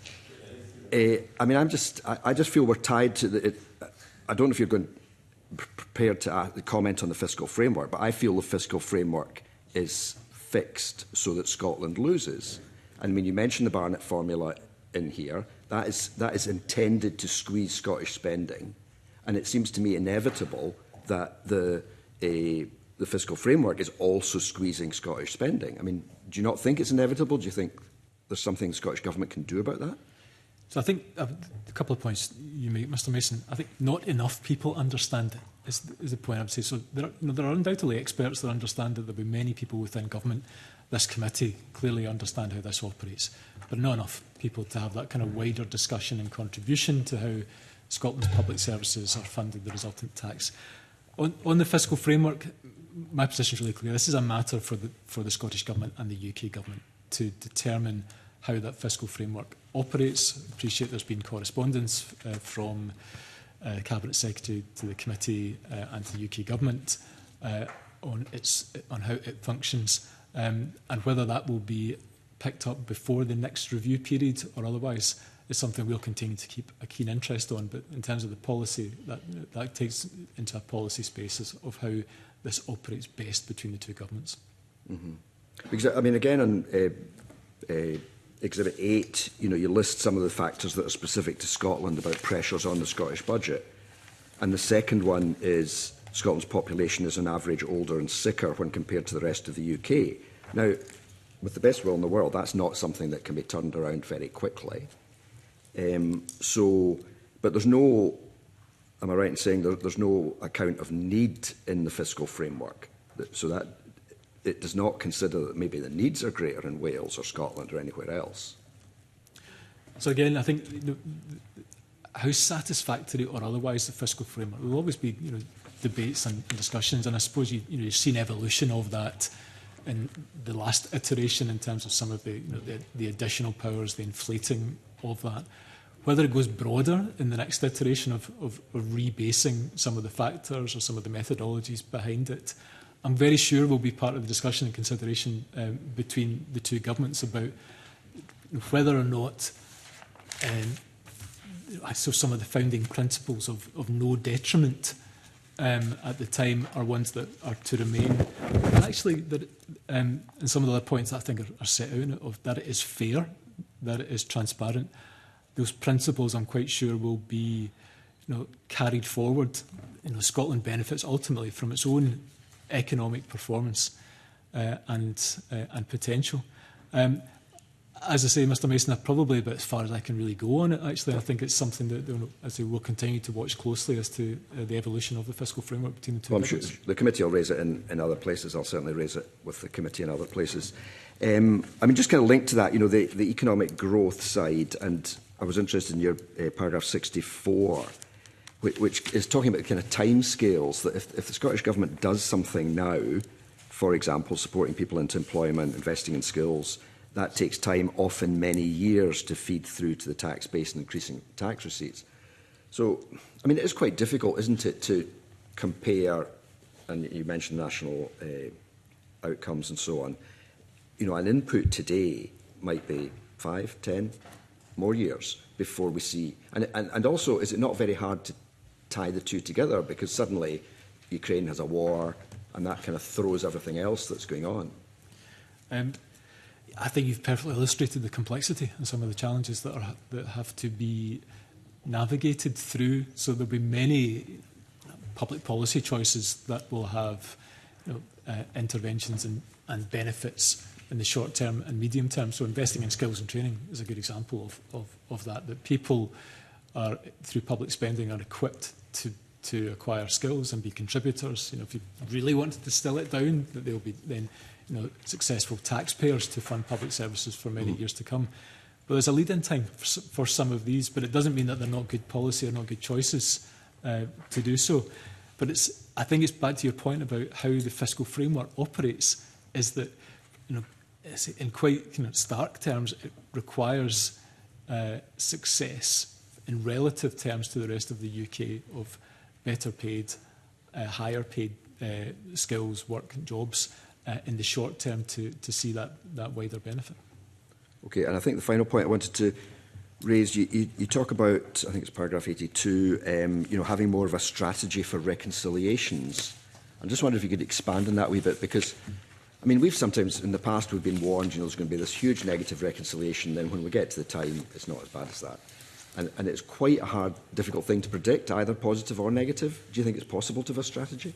I mean, I just feel we're tied to I don't know if you're prepared to comment on the fiscal framework, but I feel the fiscal framework is fixed so that Scotland loses. And I mean, you mentioned the Barnett formula in here. That is intended to squeeze Scottish spending. And it seems to me inevitable that the fiscal framework is also squeezing Scottish spending. I mean, do you not think it's inevitable? Do you think there's something the Scottish Government can do about that? So I think a couple of points you make, Mr Mason. I think not enough people understand it is the point I would say. So there are undoubtedly experts that understand that there will be many people within government this committee clearly understand how this operates, but not enough people to have that kind of wider discussion and contribution to how Scotland's public services are funded, the resultant tax. On the fiscal framework, my position is really clear. This is a matter for the Scottish Government and the UK Government to determine how that fiscal framework operates. I appreciate there's been correspondence from the Cabinet Secretary to the committee and to the UK Government on how it functions, and whether that will be picked up before the next review period or otherwise is something we'll continue to keep a keen interest on. But in terms of the policy, that takes into a policy space of how this operates best between the two governments. Mm-hmm. Because, I mean, again, on Exhibit 8, you list some of the factors that are specific to Scotland about pressures on the Scottish budget. And the second one is Scotland's population is on average older and sicker when compared to the rest of the UK. Now, with the best will in the world, that's not something that can be turned around very quickly. But there's no, am I right in saying there's no account of need in the fiscal framework? So that it does not consider that maybe the needs are greater in Wales or Scotland or anywhere else. So again, I think how satisfactory or otherwise the fiscal framework, there will always be debates and discussions, and I suppose you've seen evolution of that in the last iteration in terms of some of the additional powers, the inflating of that. Whether it goes broader in the next iteration of rebasing some of the factors or some of the methodologies behind it, I'm very sure will be part of the discussion and consideration between the two governments about whether or not so some of the founding principles of no detriment at the time are ones that are to remain. And actually, and some of the other points I think are set out of that it is fair, that it is transparent. Those principles, I'm quite sure, will be carried forward. Scotland benefits ultimately from its own economic performance and potential. As I say, Mr Mason, I'm probably about as far as I can really go on it, actually. I think it's something that as I we'll continue to watch closely as to the evolution of the fiscal framework between the two governments. I'm sure the committee will raise it in other places. I'll certainly raise it with the committee in other places. I mean, just kind of linked to that, the economic growth side, and I was interested in your paragraph 64, which is talking about kind of timescales, that if the Scottish Government does something now, for example, supporting people into employment, investing in skills, that takes time, often many years, to feed through to the tax base and increasing tax receipts. So, I mean, it is quite difficult, isn't it, to compare, and you mentioned national outcomes and so on. An input today might be 5, 10 more years before we see. And also, is it not very hard to tie the two together, because suddenly Ukraine has a war and that kind of throws everything else that's going on? I think you've perfectly illustrated the complexity and some of the challenges that have to be navigated through. So there'll be many public policy choices that will have interventions and benefits in the short term and medium term. So investing in skills and training is a good example of that people are, through public spending, are equipped to acquire skills and be contributors. If you really want to distill it down, that they'll be then successful taxpayers to fund public services for many years to come. But there's a lead-in time for some of these, but it doesn't mean that they're not good policy or not good choices to do so. But I think it's back to your point about how the fiscal framework operates, is that in quite stark terms, it requires success in relative terms to the rest of the UK of better paid, higher paid skills, work and jobs in the short term to see that wider benefit. Okay, and I think the final point I wanted to raise, you talk about, I think it's paragraph 82, having more of a strategy for reconciliations. I just wonder if you could expand on that a wee bit, because I mean, we've sometimes, in the past, we've been warned, there's going to be this huge negative reconciliation, then when we get to the time, it's not as bad as that. And it's quite a hard, difficult thing to predict, either positive or negative. Do you think it's possible to have a strategy?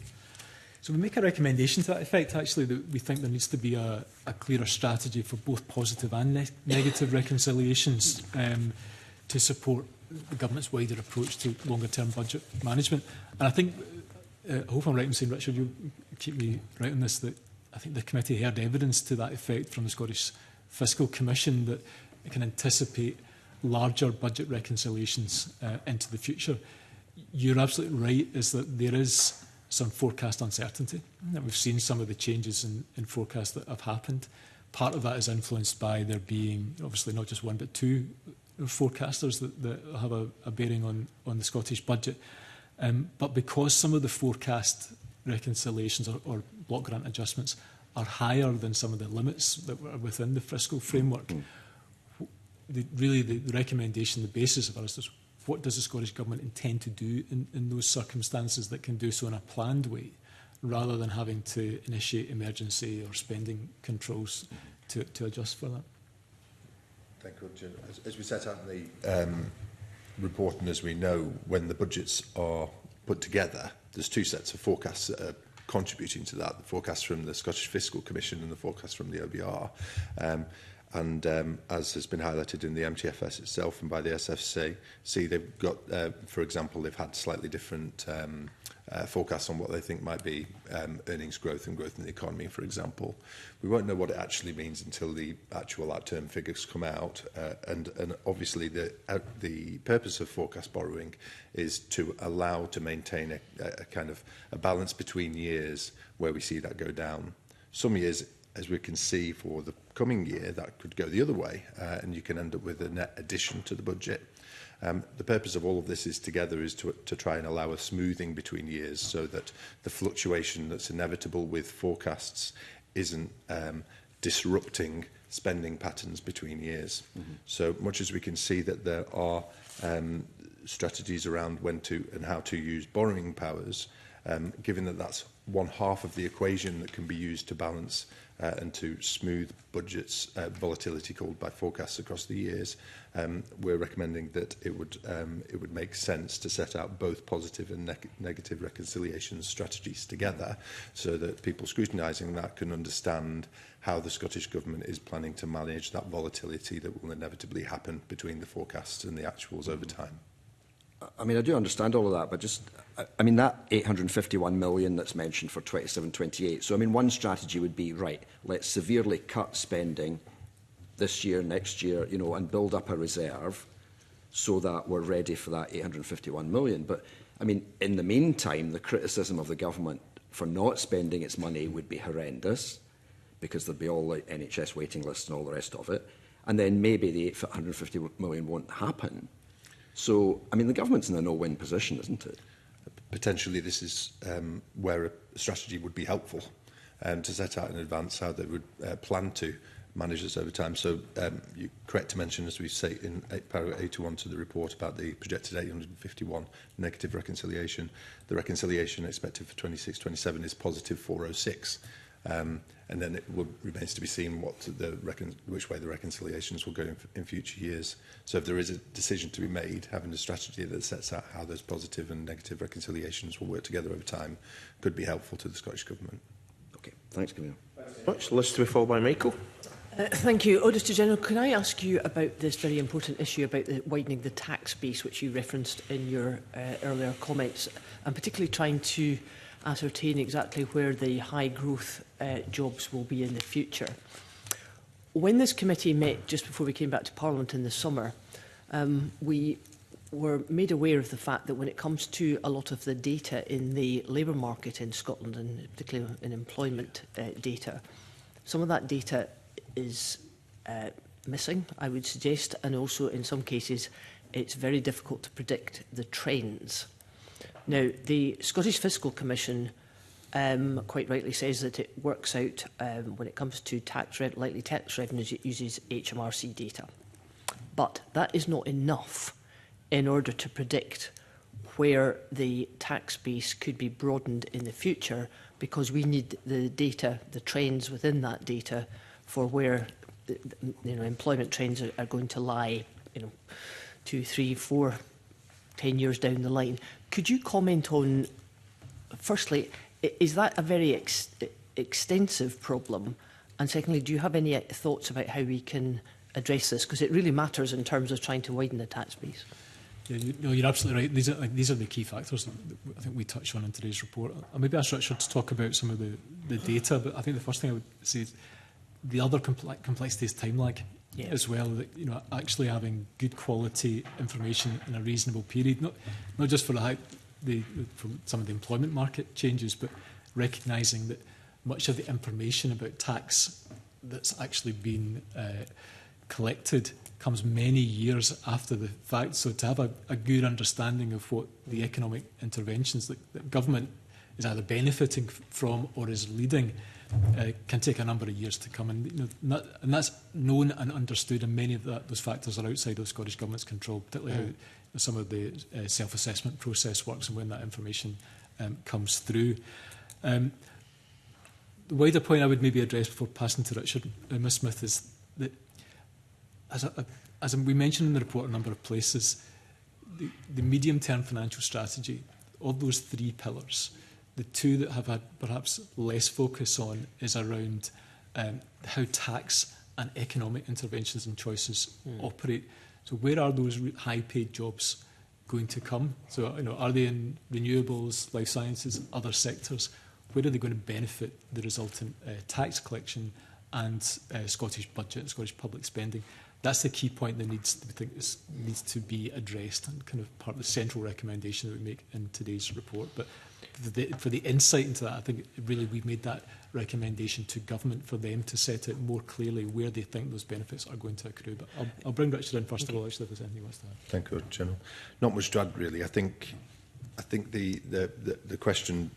So we make a recommendation to that effect, actually, that we think there needs to be a clearer strategy for both positive and negative reconciliations to support the government's wider approach to longer-term budget management. And I think, I hope I'm right in saying, Richard, you'll keep me right on this, that I think the committee heard evidence to that effect from the Scottish Fiscal Commission that it can anticipate larger budget reconciliations into the future. You're absolutely right, is that there is some forecast uncertainty. We've seen some of the changes in forecasts that have happened. Part of that is influenced by there being, obviously, not just one but two forecasters that have a bearing on the Scottish budget. But because some of the forecast reconciliations or block grant adjustments are higher than some of the limits that were within the fiscal framework, really the recommendation, the basis of ours is what does the Scottish Government intend to do in those circumstances that can do so in a planned way, rather than having to initiate emergency or spending controls to adjust for that. Thank you, Jim. As we set out in the report, and as we know, when the budgets are put together, there's two sets of forecasts that are contributing to that, the forecast from the Scottish Fiscal Commission and the forecast from the OBR. As has been highlighted in the MTFS itself and by the SFC, they've got, for example, they've had slightly different forecasts on what they think might be earnings growth and growth in the economy, for example. We won't know what it actually means until the actual outturn figures come out. And obviously the purpose of forecast borrowing is to allow to maintain a kind of a balance between years where we see that go down. Some years, as we can see for the coming year, that could go the other way, and you can end up with a net addition to the budget. The purpose of all of this is to try and allow a smoothing between years so that the fluctuation that's inevitable with forecasts isn't disrupting spending patterns between years. So much as we can see that there are strategies around when to and how to use borrowing powers, given that that's one half of the equation that can be used to balance and to smooth budgets, volatility called by forecasts across the years, we're recommending that it would make sense to set out both positive and negative reconciliation strategies together, so that people scrutinising that can understand how the Scottish Government is planning to manage that volatility that will inevitably happen between the forecasts and the actuals over time. I mean, I do understand all of that, but just, I mean, that 851 million that's mentioned for 27-28. So, I mean, one strategy would be, right, let's severely cut spending this year, next year, you know, and build up a reserve so that we're ready for that 851 million. But, I mean, in the meantime, the criticism of the government for not spending its money would be horrendous, because there'd be all the NHS waiting lists and all the rest of it. And then maybe the 850 million won't happen. So, I mean, the government's in a no-win position, isn't it? Potentially, this is where a strategy would be helpful, to set out in advance how they would plan to manage this over time. So, you're correct to mention, as we say in paragraph 81 to the report, about the projected 851 negative reconciliation. The reconciliation expected for 26-27 is positive 406. And then it remains to be seen which way the reconciliations will go in future years. So if there is a decision to be made, having a strategy that sets out how those positive and negative reconciliations will work together over time could be helpful to the Scottish Government. Okay, thanks, Camille. Much. List to be followed by Michael. Thank you. Auditor General, can I ask you about this very important issue about widening the tax base, which you referenced in your earlier comments, and particularly trying to ascertain exactly where the high growth jobs will be in the future. When this committee met just before we came back to Parliament in the summer, we were made aware of the fact that when it comes to a lot of the data in the labour market in Scotland, and particularly in employment data, some of that data is missing, I would suggest, and also in some cases it's very difficult to predict the trends. Now, the Scottish Fiscal Commission quite rightly says that it works out, when it comes to likely tax revenues, it uses HMRC data. But that is not enough in order to predict where the tax base could be broadened in the future, because we need the data, the trends within that data, for where employment trends are going to lie, 2, 3, 4, 10 years down the line. Could you comment on, firstly, is that a very extensive problem? And secondly, do you have any thoughts about how we can address this? Because it really matters in terms of trying to widen the tax base. Yeah, you're absolutely right. These are the key factors that I think we touch on in today's report. I'll maybe ask Richard to talk about some of the data, but I think the first thing I would say is the other complexity is time lag as well. That, you know, actually having good quality information in a reasonable period, not just for from some of the employment market changes, but recognising that much of the information about tax that's actually been collected comes many years after the fact. So to have a good understanding of what the economic interventions that government is either benefiting from or is leading can take a number of years to come. And, you know, and that's known and understood, and many of those factors are outside of Scottish Government's control, particularly how some of the self-assessment process works and when that information comes through. The wider point I would maybe address before passing to Richard Ms Smith is that, as we mentioned in the report a number of places, the medium-term financial strategy, of those three pillars, the two that have had perhaps less focus on is around how tax and economic interventions and choices operate. So where are those high-paid jobs going to come? So, you know, are they in renewables, life sciences, other sectors? Where are they going to benefit the resultant tax collection and Scottish budget, Scottish public spending? That's the key point that needs to be addressed, and kind of part of the central recommendation that we make in today's report. But for the insight into that, I think really we've made that recommendation to government for them to set out more clearly where they think those benefits are going to accrue. But I'll bring Richard in first of all, actually, if there's anything he wants to add. Thank you, General. Not much to add, really. I think the question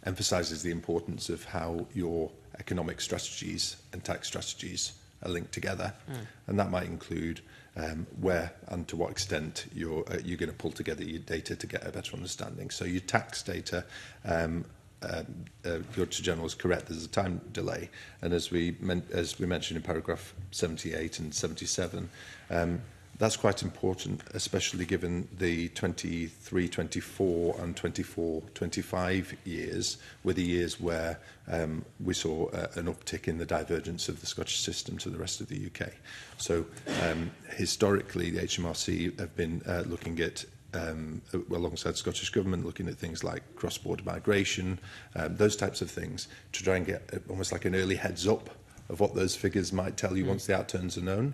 emphasises the importance of how your economic strategies and tax strategies are linked together, and that might include where and to what extent you're going to pull together your data to get a better understanding. So your tax data, your General is correct, there's a time delay, and as we mentioned in paragraph 78 and 77, that's quite important, especially given the 23-24 and 24-25 years were the years where we saw an uptick in the divergence of the Scottish system to the rest of the UK. So historically, the HMRC have been looking at, alongside Scottish Government, looking at things like cross-border migration, those types of things, to try and get almost like an early heads up of what those figures might tell you once the outturns are known.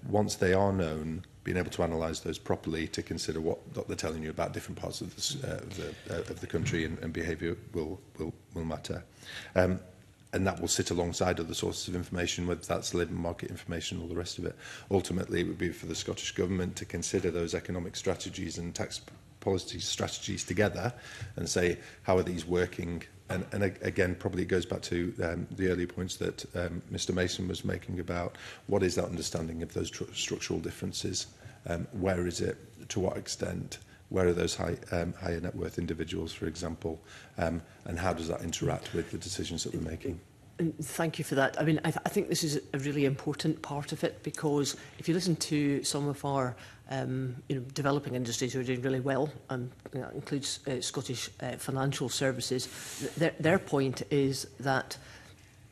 Once they are known, being able to analyse those properly to consider what they're telling you about different parts of the country and behaviour will matter. And that will sit alongside other sources of information, whether that's labour market information or the rest of it. Ultimately, it would be for the Scottish Government to consider those economic strategies and tax policy strategies together and say, how are these working? And again, probably it goes back to the earlier points that Mr Mason was making about what is that understanding of those structural differences, where is it, to what extent, where are those higher net worth individuals, for example, and how does that interact with the decisions that we're making? Thank you for that. I mean, I think this is a really important part of it, because if you listen to some of our developing industries who are doing really well, and that includes Scottish financial services, their point is that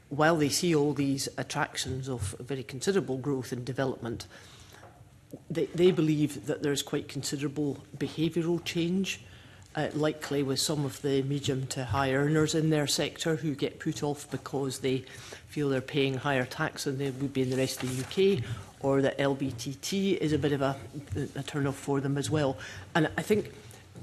while they see all these attractions of very considerable growth and development, they believe that there's quite considerable behavioural change, likely with some of the medium to high earners in their sector who get put off because they feel they're paying higher tax than they would be in the rest of the UK, or that LBTT is a bit of a turn-off for them as well. And I think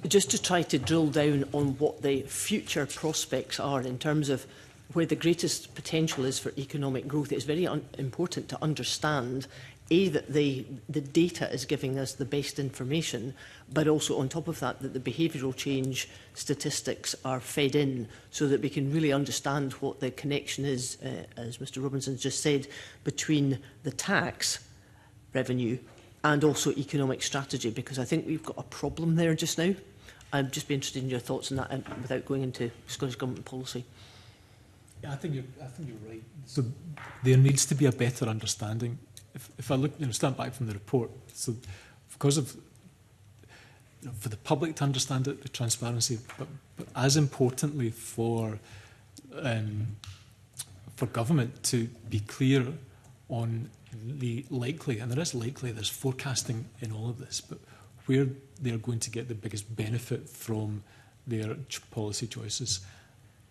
just to try to drill down on what the future prospects are in terms of where the greatest potential is for economic growth, it's very important to understand that the data is giving us the best information, but also on top of that, that the behavioural change statistics are fed in so that we can really understand what the connection is, as Mr Robinson just said, between the tax revenue and also economic strategy, because I think we've got a problem there just now. I'd just be interested in your thoughts on that without going into Scottish Government policy. Yeah, I think you're right. So there needs to be a better understanding. If I look, stand back from the report, so because of, for the public to understand it, the transparency, but as importantly for government to be clear on the likely, and there is likely, there's forecasting in all of this, but where they're going to get the biggest benefit from their policy choices.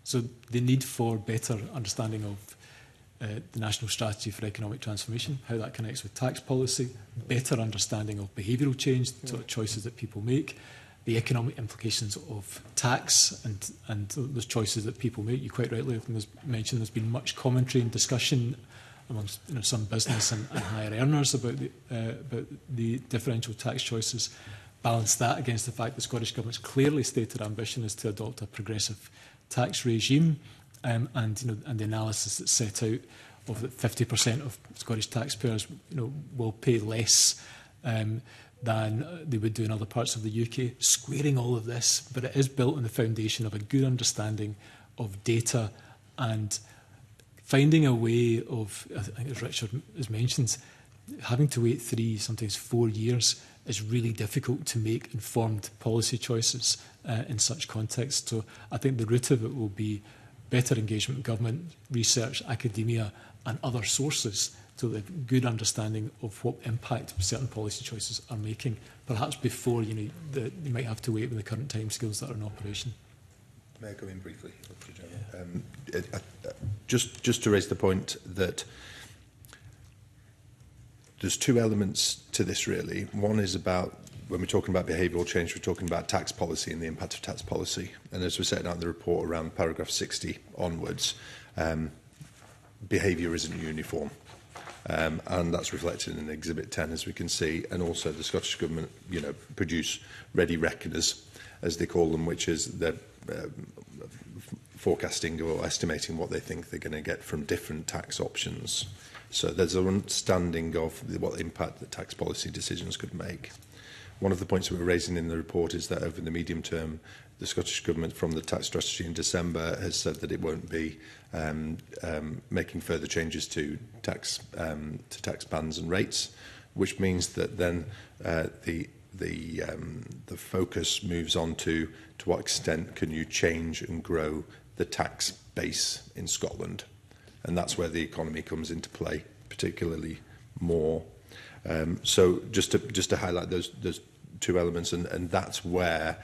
So the need for better understanding of the National Strategy for Economic Transformation, how that connects with tax policy, better understanding of behavioural change, sort of choices that people make, the economic implications of tax and those choices that people make. You quite rightly mentioned there's been much commentary and discussion amongst some business and higher earners about the differential tax choices. Balance that against the fact the Scottish Government's clearly stated ambition is to adopt a progressive tax regime, and the analysis that's set out of that 50% of Scottish taxpayers will pay less than they would do in other parts of the UK, squaring all of this, but it is built on the foundation of a good understanding of data and finding a way of, I think as Richard has mentioned, having to wait 3, sometimes 4 years is really difficult to make informed policy choices in such context. So I think the root of it will be better engagement with government, research, academia and other sources to have a good understanding of what impact certain policy choices are making, perhaps before you might have to wait with the current timescales that are in operation. May I go in briefly, Dr. General? Just to raise the point that there's 2 elements to this really. One is about, when we're talking about behavioural change, we're talking about tax policy and the impact of tax policy. And as we set out in the report around paragraph 60 onwards, behaviour isn't uniform. And that's reflected in Exhibit 10, as we can see. And also the Scottish Government, produce ready reckoners, as they call them, which is they're forecasting or estimating what they think they're going to get from different tax options. So there's an understanding of what impact the tax policy decisions could make. One of the points that we're raising in the report is that over the medium term, the Scottish Government, from the tax strategy in December, has said that it won't be making further changes to tax bands and rates, which means that then the focus moves on to what extent can you change and grow the tax base in Scotland. And that's where the economy comes into play, particularly more. So just to highlight those 2 elements, and that's where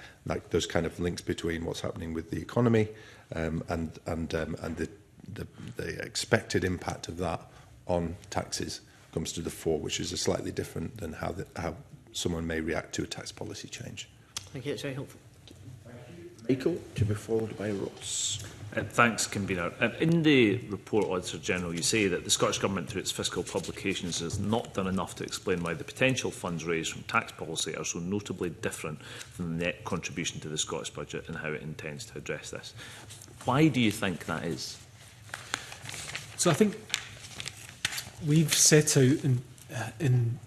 those kind of links between what's happening with the economy and the expected impact of that on taxes comes to the fore, which is slightly different than how someone may react to a tax policy change. Thank you, it's very helpful. Michael, to be followed by Ross. Thanks, Convener. In the report, Auditor General, you say that the Scottish Government, through its fiscal publications, has not done enough to explain why the potential funds raised from tax policy are so notably different from the net contribution to the Scottish budget and how it intends to address this. Why do you think that is? So I think we've set out in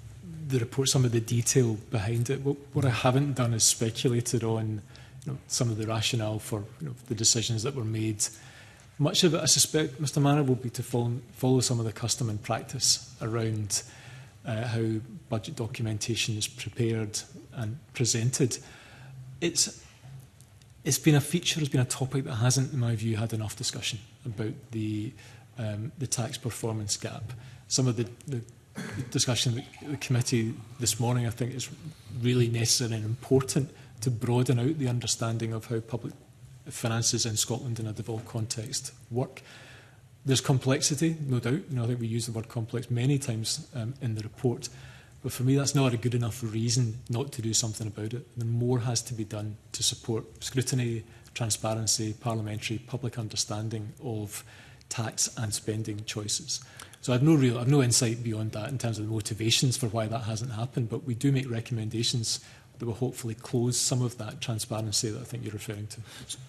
the report some of the detail behind it. What I haven't done is speculated on some of the rationale for the decisions that were made. Much of it, I suspect, Mr Manor, will be to follow some of the custom and practice around how budget documentation is prepared and presented. It's been a feature, it's been a topic that hasn't, in my view, had enough discussion about the tax performance gap. Some of the discussion at the committee this morning, I think, is really necessary and important to broaden out the understanding of how public finances in Scotland in a devolved context work. There's complexity, no doubt. I think we use the word complex many times in the report. But for me, that's not a good enough reason not to do something about it. And more has to be done to support scrutiny, transparency, parliamentary, public understanding of tax and spending choices. So I've no insight beyond that in terms of the motivations for why that hasn't happened. But we do make recommendations that will hopefully close some of that transparency that I think you're referring to.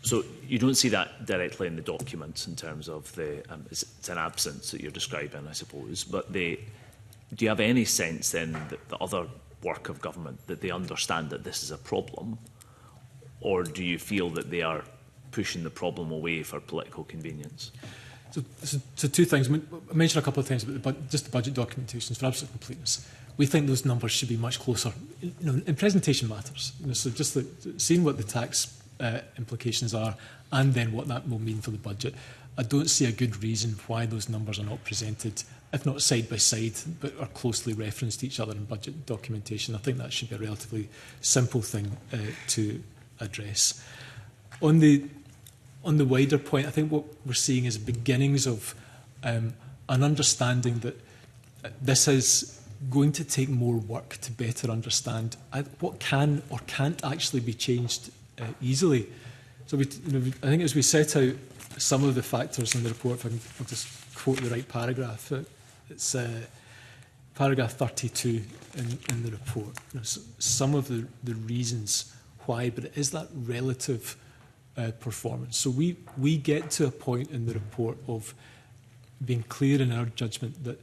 So you don't see that directly in the documents in terms of the it's an absence that you're describing, I suppose. But do you have any sense then that the other work of government, that they understand that this is a problem, or do you feel that they are pushing the problem away for political convenience? So 2 things. I mentioned a couple of things about just the budget documentations for absolute completeness. We think those numbers should be much closer. And presentation matters. So just seeing what the tax implications are and then what that will mean for the budget. I don't see a good reason why those numbers are not presented, if not side by side, but are closely referenced to each other in budget documentation. I think that should be a relatively simple thing to address. On on the wider point, I think what we're seeing is beginnings of an understanding that this is going to take more work to better understand what can or can't actually be changed easily. So I think as we set out some of the factors in the report, if I can just quote the right paragraph, it's paragraph 32 in the report. Some of the reasons why, but it is that relative performance. So we get to a point in the report of being clear in our judgment that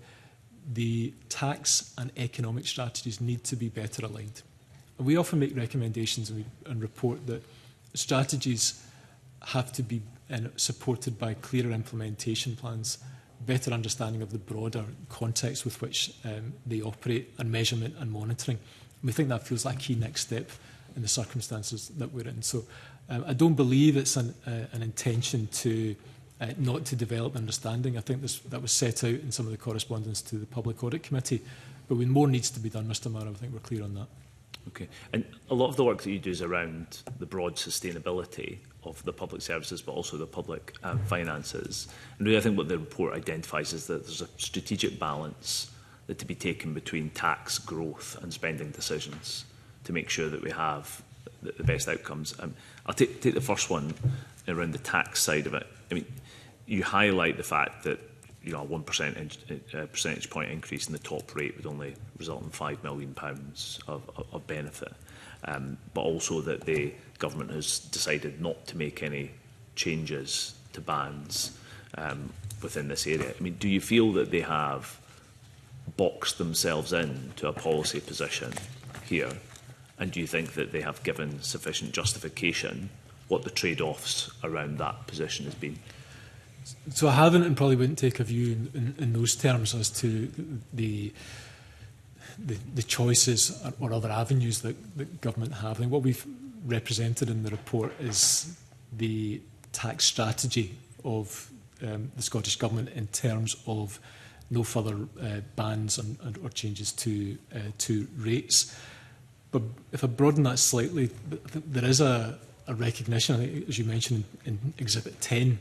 the tax and economic strategies need to be better aligned. And we often make recommendations and report that strategies have to be supported by clearer implementation plans, better understanding of the broader context with which they operate, and measurement and monitoring. And we think that feels like a key next step in the circumstances that we're in. So I don't believe it's an intention to not to develop understanding. I think that was set out in some of the correspondence to the Public Audit Committee. But when more needs to be done, Mr Marrow, I think we're clear on that. Okay. And a lot of the work that you do is around the broad sustainability of the public services, but also the public finances. And really, I think what the report identifies is that there's a strategic balance that to be taken between tax growth and spending decisions to make sure that we have the best outcomes. I'll take the first one around the tax side of it. I mean, you highlight the fact that a 1% percentage point increase in the top rate would only result in £5 million of benefit, but also that the government has decided not to make any changes to bans within this area. I mean, do you feel that they have boxed themselves into a policy position here, and do you think that they have given sufficient justification what the trade-offs around that position has been? So I haven't, and probably wouldn't take a view in those terms as to the choices or other avenues that government have. I think what we've represented in the report is the tax strategy of the Scottish Government in terms of no further bans or changes to rates. But if I broaden that slightly, there is a recognition, I think, as you mentioned in Exhibit 10,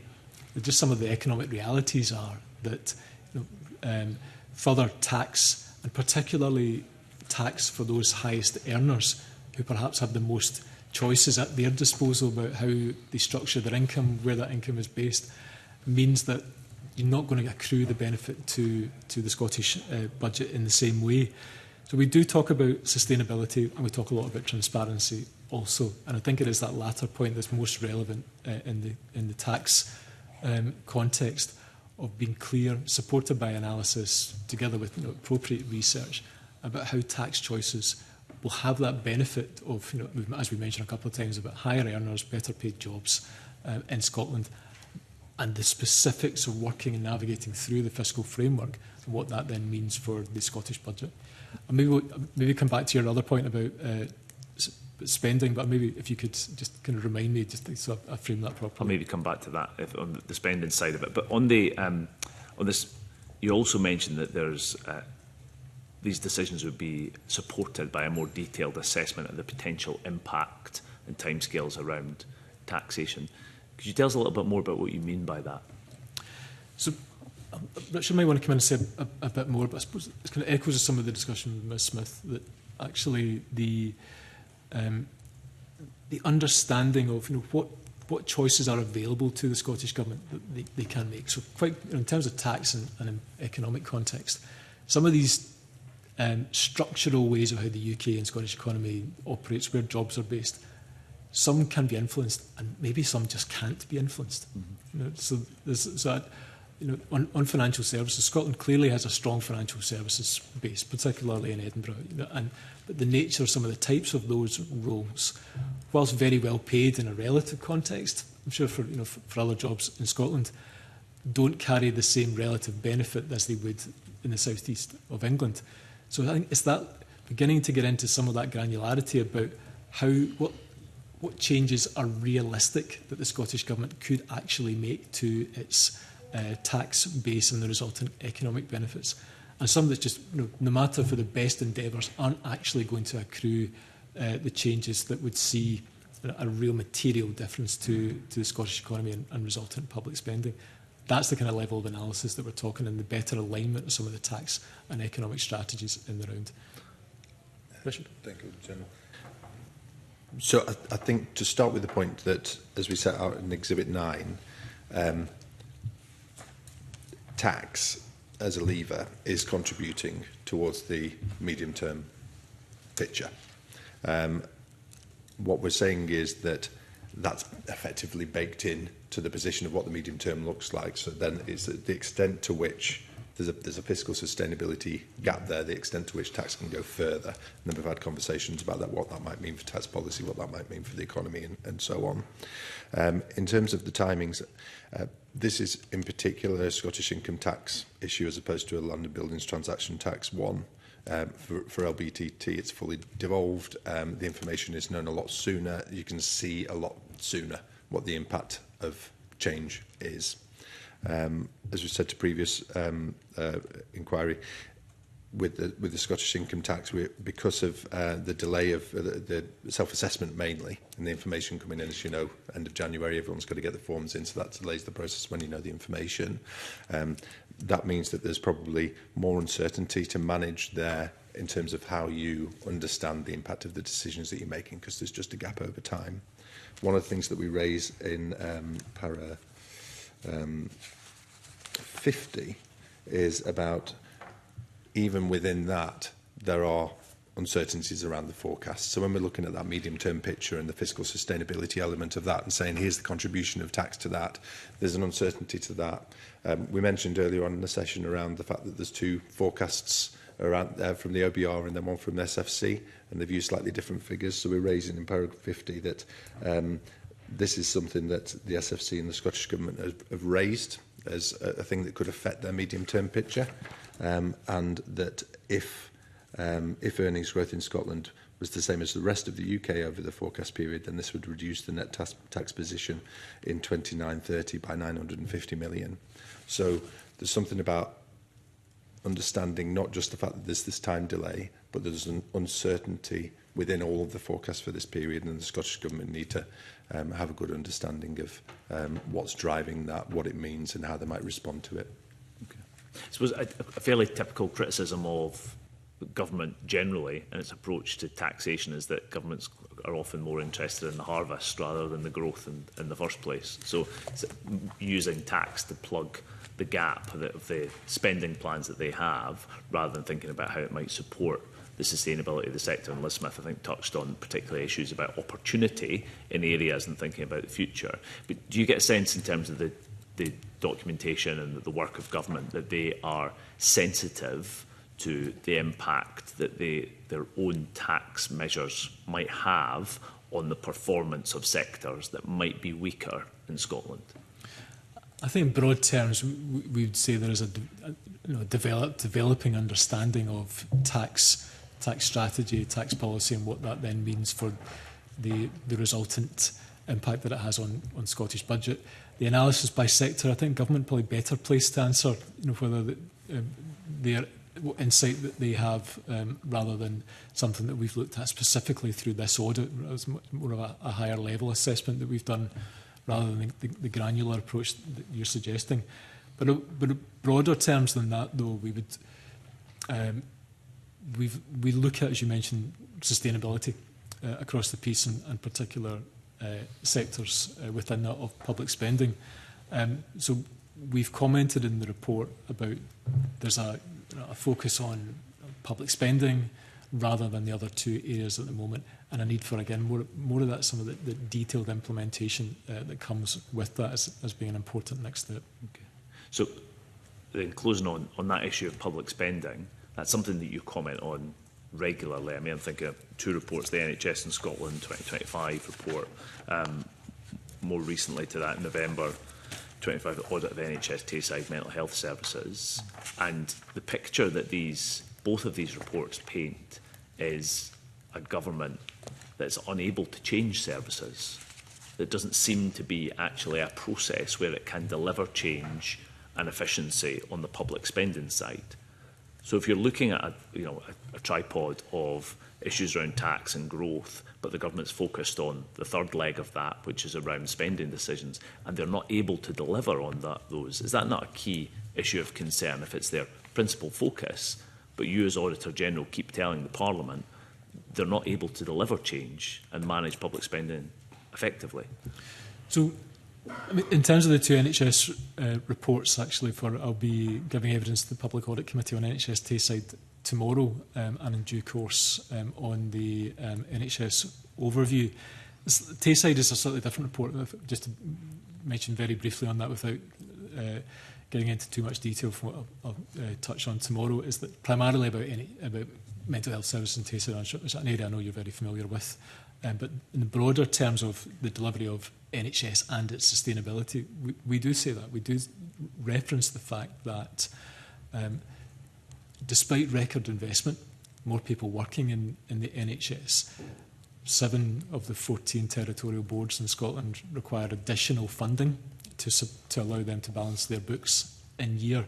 that just some of the economic realities are that further tax, and particularly tax for those highest earners who perhaps have the most choices at their disposal about how they structure their income, where that income is based, means that you're not going to accrue the benefit to the Scottish budget in the same way. So we do talk about sustainability, and we talk a lot about transparency also. And I think it is that latter point that's most relevant in the tax context of being clear, supported by analysis, together with appropriate research about how tax choices will have that benefit of, as we mentioned a couple of times, about higher earners, better paid jobs in Scotland, and the specifics of working and navigating through the fiscal framework and what that then means for the Scottish budget. And maybe come back to your other point about spending, but maybe if you could just kind of remind me, just so I frame that properly. I'll maybe come back to that on the spending side of it. But on this, you also mentioned that there's these decisions would be supported by a more detailed assessment of the potential impact and timescales around taxation. Could you tell us a little bit more about what you mean by that? So, Richard might want to come in and say a bit more, but I suppose it kind of echoes some of the discussion with Ms Smith, that actually the understanding of what choices are available to the Scottish Government that they can make. So quite in terms of tax and in economic context, some of these structural ways of how the UK and Scottish economy operates, where jobs are based, some can be influenced and maybe some just can't be influenced. On financial services, Scotland clearly has a strong financial services base, particularly in Edinburgh. But the nature of some of the types of those roles, whilst very well paid in a relative context, I'm sure for other jobs in Scotland, don't carry the same relative benefit as they would in the southeast of England. So I think it's that beginning to get into some of that granularity about what changes are realistic that the Scottish Government could actually make to its tax base and the resultant economic benefits. And some that just, no matter for the best endeavours, aren't actually going to accrue the changes that would see a real material difference to the Scottish economy and resultant public spending. That's the kind of level of analysis that we're talking, and the better alignment of some of the tax and economic strategies in the round. Richard? Thank you, General. So I think to start with the point that, as we set out in Exhibit 9, tax as a lever is contributing towards the medium-term picture. What we're saying is that that's effectively baked in to the position of what the medium term looks like. So then it's the extent to which there's a fiscal sustainability gap there, the extent to which tax can go further. And then we've had conversations about that, what that might mean for tax policy, what that might mean for the economy, and so on. In terms of the timings, this is in particular a Scottish income tax issue as opposed to a land and buildings transaction tax one. For LBTT, it's fully devolved. The information is known a lot sooner. You can see a lot sooner what the impact of change is. As we said to previous inquiry, with the Scottish income tax, because of the delay of the self-assessment mainly, and the information coming in, as you know, end of January, everyone's got to get the forms in, so that delays the process when you know the information. That means that there's probably more uncertainty to manage there in terms of how you understand the impact of the decisions that you're making, because there's just a gap over time. One of the things that we raise in para 50 is about, even within that, there are uncertainties around the forecast. So when we're looking at that medium-term picture and the fiscal sustainability element of that and saying, here's the contribution of tax to that, there's an uncertainty to that. We mentioned earlier on in the session around the fact that there's two forecasts around from the OBR and then one from the SFC, and they've used slightly different figures. So we're raising in paragraph 50 that this is something that the SFC and the Scottish Government have raised as a thing that could affect their medium-term picture, and that if earnings growth in Scotland was the same as the rest of the UK over the forecast period, then this would reduce the net tax position in 29-30 by 950 million. So there's something about understanding not just the fact that there's this time delay, but there's an uncertainty within all of the forecasts for this period, and the Scottish Government need to have a good understanding of what's driving that, what it means, and how they might respond to it. Okay. I suppose a fairly typical criticism of government generally and its approach to taxation is that governments are often more interested in the harvest rather than the growth in the first place. So using tax to plug the gap of the spending plans that they have, rather than thinking about how it might support the sustainability of the sector. And Liz Smith, I think, touched on particularly issues about opportunity in areas and thinking about the future. But do you get a sense in terms of the documentation and the work of government that they are sensitive to the impact that their own tax measures might have on the performance of sectors that might be weaker in Scotland? I think in broad terms, we would say there is a developing understanding of tax strategy, tax policy, and what that then means for the resultant impact that it has on Scottish budget. The analysis by sector, I think government probably better placed to answer, whether their insight that they have, rather than something that we've looked at specifically through this audit. It was more of a higher level assessment that we've done, rather than the granular approach that you're suggesting. But in broader terms than that, though, we would we look at, as you mentioned, sustainability across the piece, and particular sectors within that of public spending. So we've commented in the report about there's a focus on public spending rather than the other two areas at the moment, and a need for, again, more of that, some of the detailed implementation that comes with that as being an important next step. Okay. So, in closing on that issue of public spending, that's something that you comment on regularly. I mean, I'm thinking of two reports, the NHS in Scotland 2025 report, more recently to that in November 25 audit of NHS Tayside mental health services, and the picture that both of these reports paint is a government that's unable to change services. There doesn't seem to be actually a process where it can deliver change and efficiency on the public spending side. So if you're looking at a tripod of issues around tax and growth, but the government's focused on the third leg of that, which is around spending decisions, and they're not able to deliver on those, is that not a key issue of concern if it's their principal focus, but you as Auditor General keep telling the Parliament they're not able to deliver change and manage public spending effectively? So, I mean, in terms of the two NHS reports, actually, I'll be giving evidence to the Public Audit Committee on NHS Tayside tomorrow, and in due course on the NHS overview. Tayside is a slightly different report. Just to mention very briefly on that without getting into too much detail from what I'll touch on tomorrow, is that primarily about mental health services in Tayside, which is an area I know you're very familiar with. But in the broader terms of the delivery of NHS and its sustainability, we do say that. We do reference the fact that despite record investment, more people working in the NHS, 7 of the 14 territorial boards in Scotland require additional funding to allow them to balance their books in year.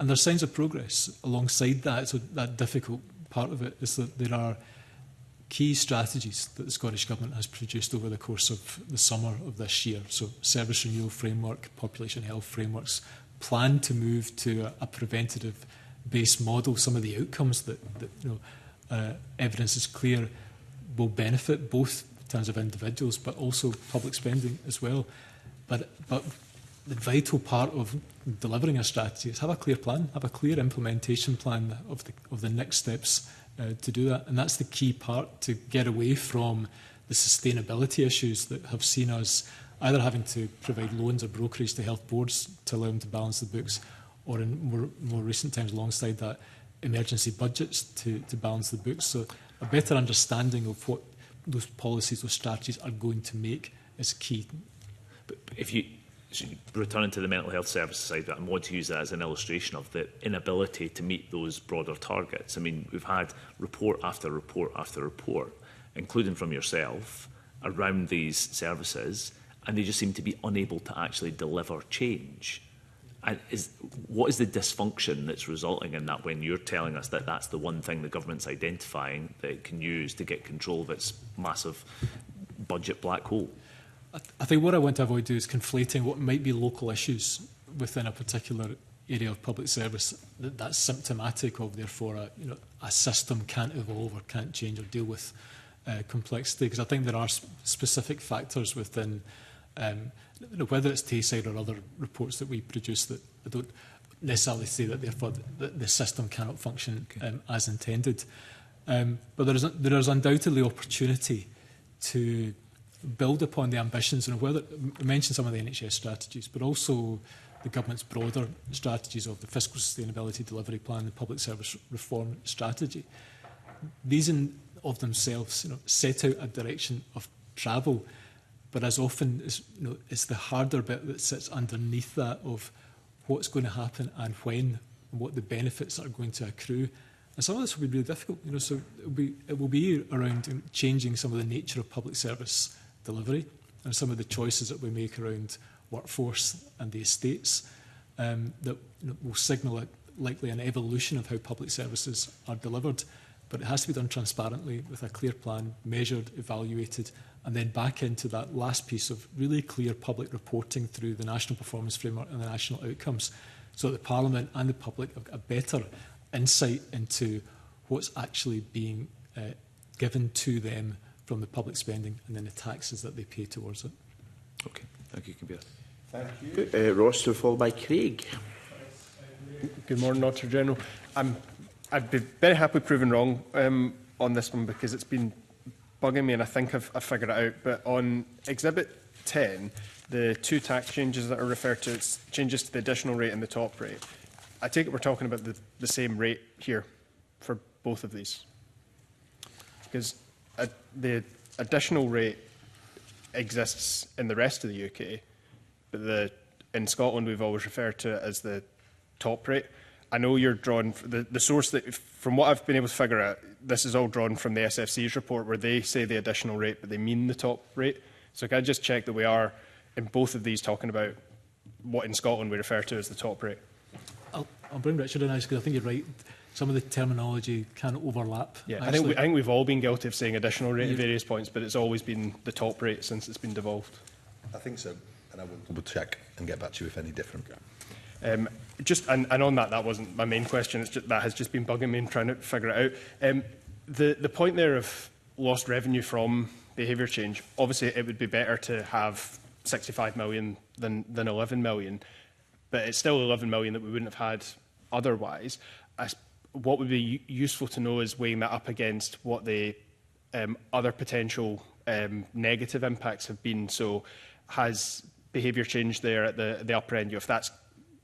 And there's signs of progress alongside that. So that difficult part of it is that there are key strategies that the Scottish Government has produced over the course of the summer of this year. So service renewal framework, population health frameworks, plan to move to a preventative-based model. Some of the outcomes that evidence is clear will benefit both in terms of individuals but also public spending as well. But the vital part of delivering a strategy is have a clear plan, have a clear implementation plan of the next steps to do that. And that's the key part, to get away from the sustainability issues that have seen us either having to provide loans or brokerage to health boards to allow them to balance the books, or in more recent times alongside that, emergency budgets to balance the books. So a better understanding of what those policies, those strategies are going to make is key. But if you returning to the mental health services side, I want to use that as an illustration of the inability to meet those broader targets. I mean, we've had report after report after report, including from yourself, around these services, and they just seem to be unable to actually deliver change. And what is the dysfunction that's resulting in that, when you're telling us that that's the one thing the government's identifying that it can use to get control of its massive budget black hole? I think what I want to avoid doing is conflating what might be local issues within a particular area of public service that's symptomatic of, therefore, a system can't evolve or can't change or deal with complexity. Because I think there are specific factors within, whether it's Tayside or other reports that we produce, that I don't necessarily say that therefore the system cannot function as intended. But there is undoubtedly opportunity to build upon the ambitions, and whether I mentioned some of the NHS strategies, but also the government's broader strategies of the fiscal sustainability delivery plan, the public service reform strategy. These in of themselves, set out a direction of travel, but as often as it's the harder bit that sits underneath that of what's going to happen and when, and what the benefits are going to accrue. And some of this will be really difficult. So it will be around changing some of the nature of public service delivery and some of the choices that we make around workforce and the estates that will signal likely an evolution of how public services are delivered. But it has to be done transparently with a clear plan, measured, evaluated, and then back into that last piece of really clear public reporting through the National Performance Framework and the national outcomes, so that the Parliament and the public have a better insight into what's actually being given to them from the public spending and then the taxes that they pay towards it. Okay, thank you, Kabir. Thank you. Ross, to follow by Craig. Good morning, Auditor General. I'd be very happy proven wrong on this one, because it's been bugging me and I think I've figured it out. But on Exhibit 10, the 2 tax changes that are referred to, it's changes to the additional rate and the top rate. I take it we're talking about the same rate here for both of these, because the additional rate exists in the rest of the UK, but in Scotland we've always referred to it as the top rate. I know you're drawn the source that, from what I've been able to figure out, this is all drawn from the SFC's report, where they say the additional rate, but they mean the top rate. So can I just check that we are in both of these talking about what in Scotland we refer to as the top rate? I'll bring Richard in now because I think you're right. Some of the terminology can overlap. Yeah, I actually. think we've all been guilty of saying additional rate at various points, but it's always been the top rate since it's been devolved. I think so, and I will double check and get back to you if any different. And on that wasn't my main question. It's just, that has just been bugging me and trying to figure it out. The point there of lost revenue from behaviour change, obviously it would be better to have 65 million than 11 million, but it's still 11 million that we wouldn't have had otherwise. What would be useful to know is weighing that up against what the other potential negative impacts have been. So has behaviour change there at the upper end? If that's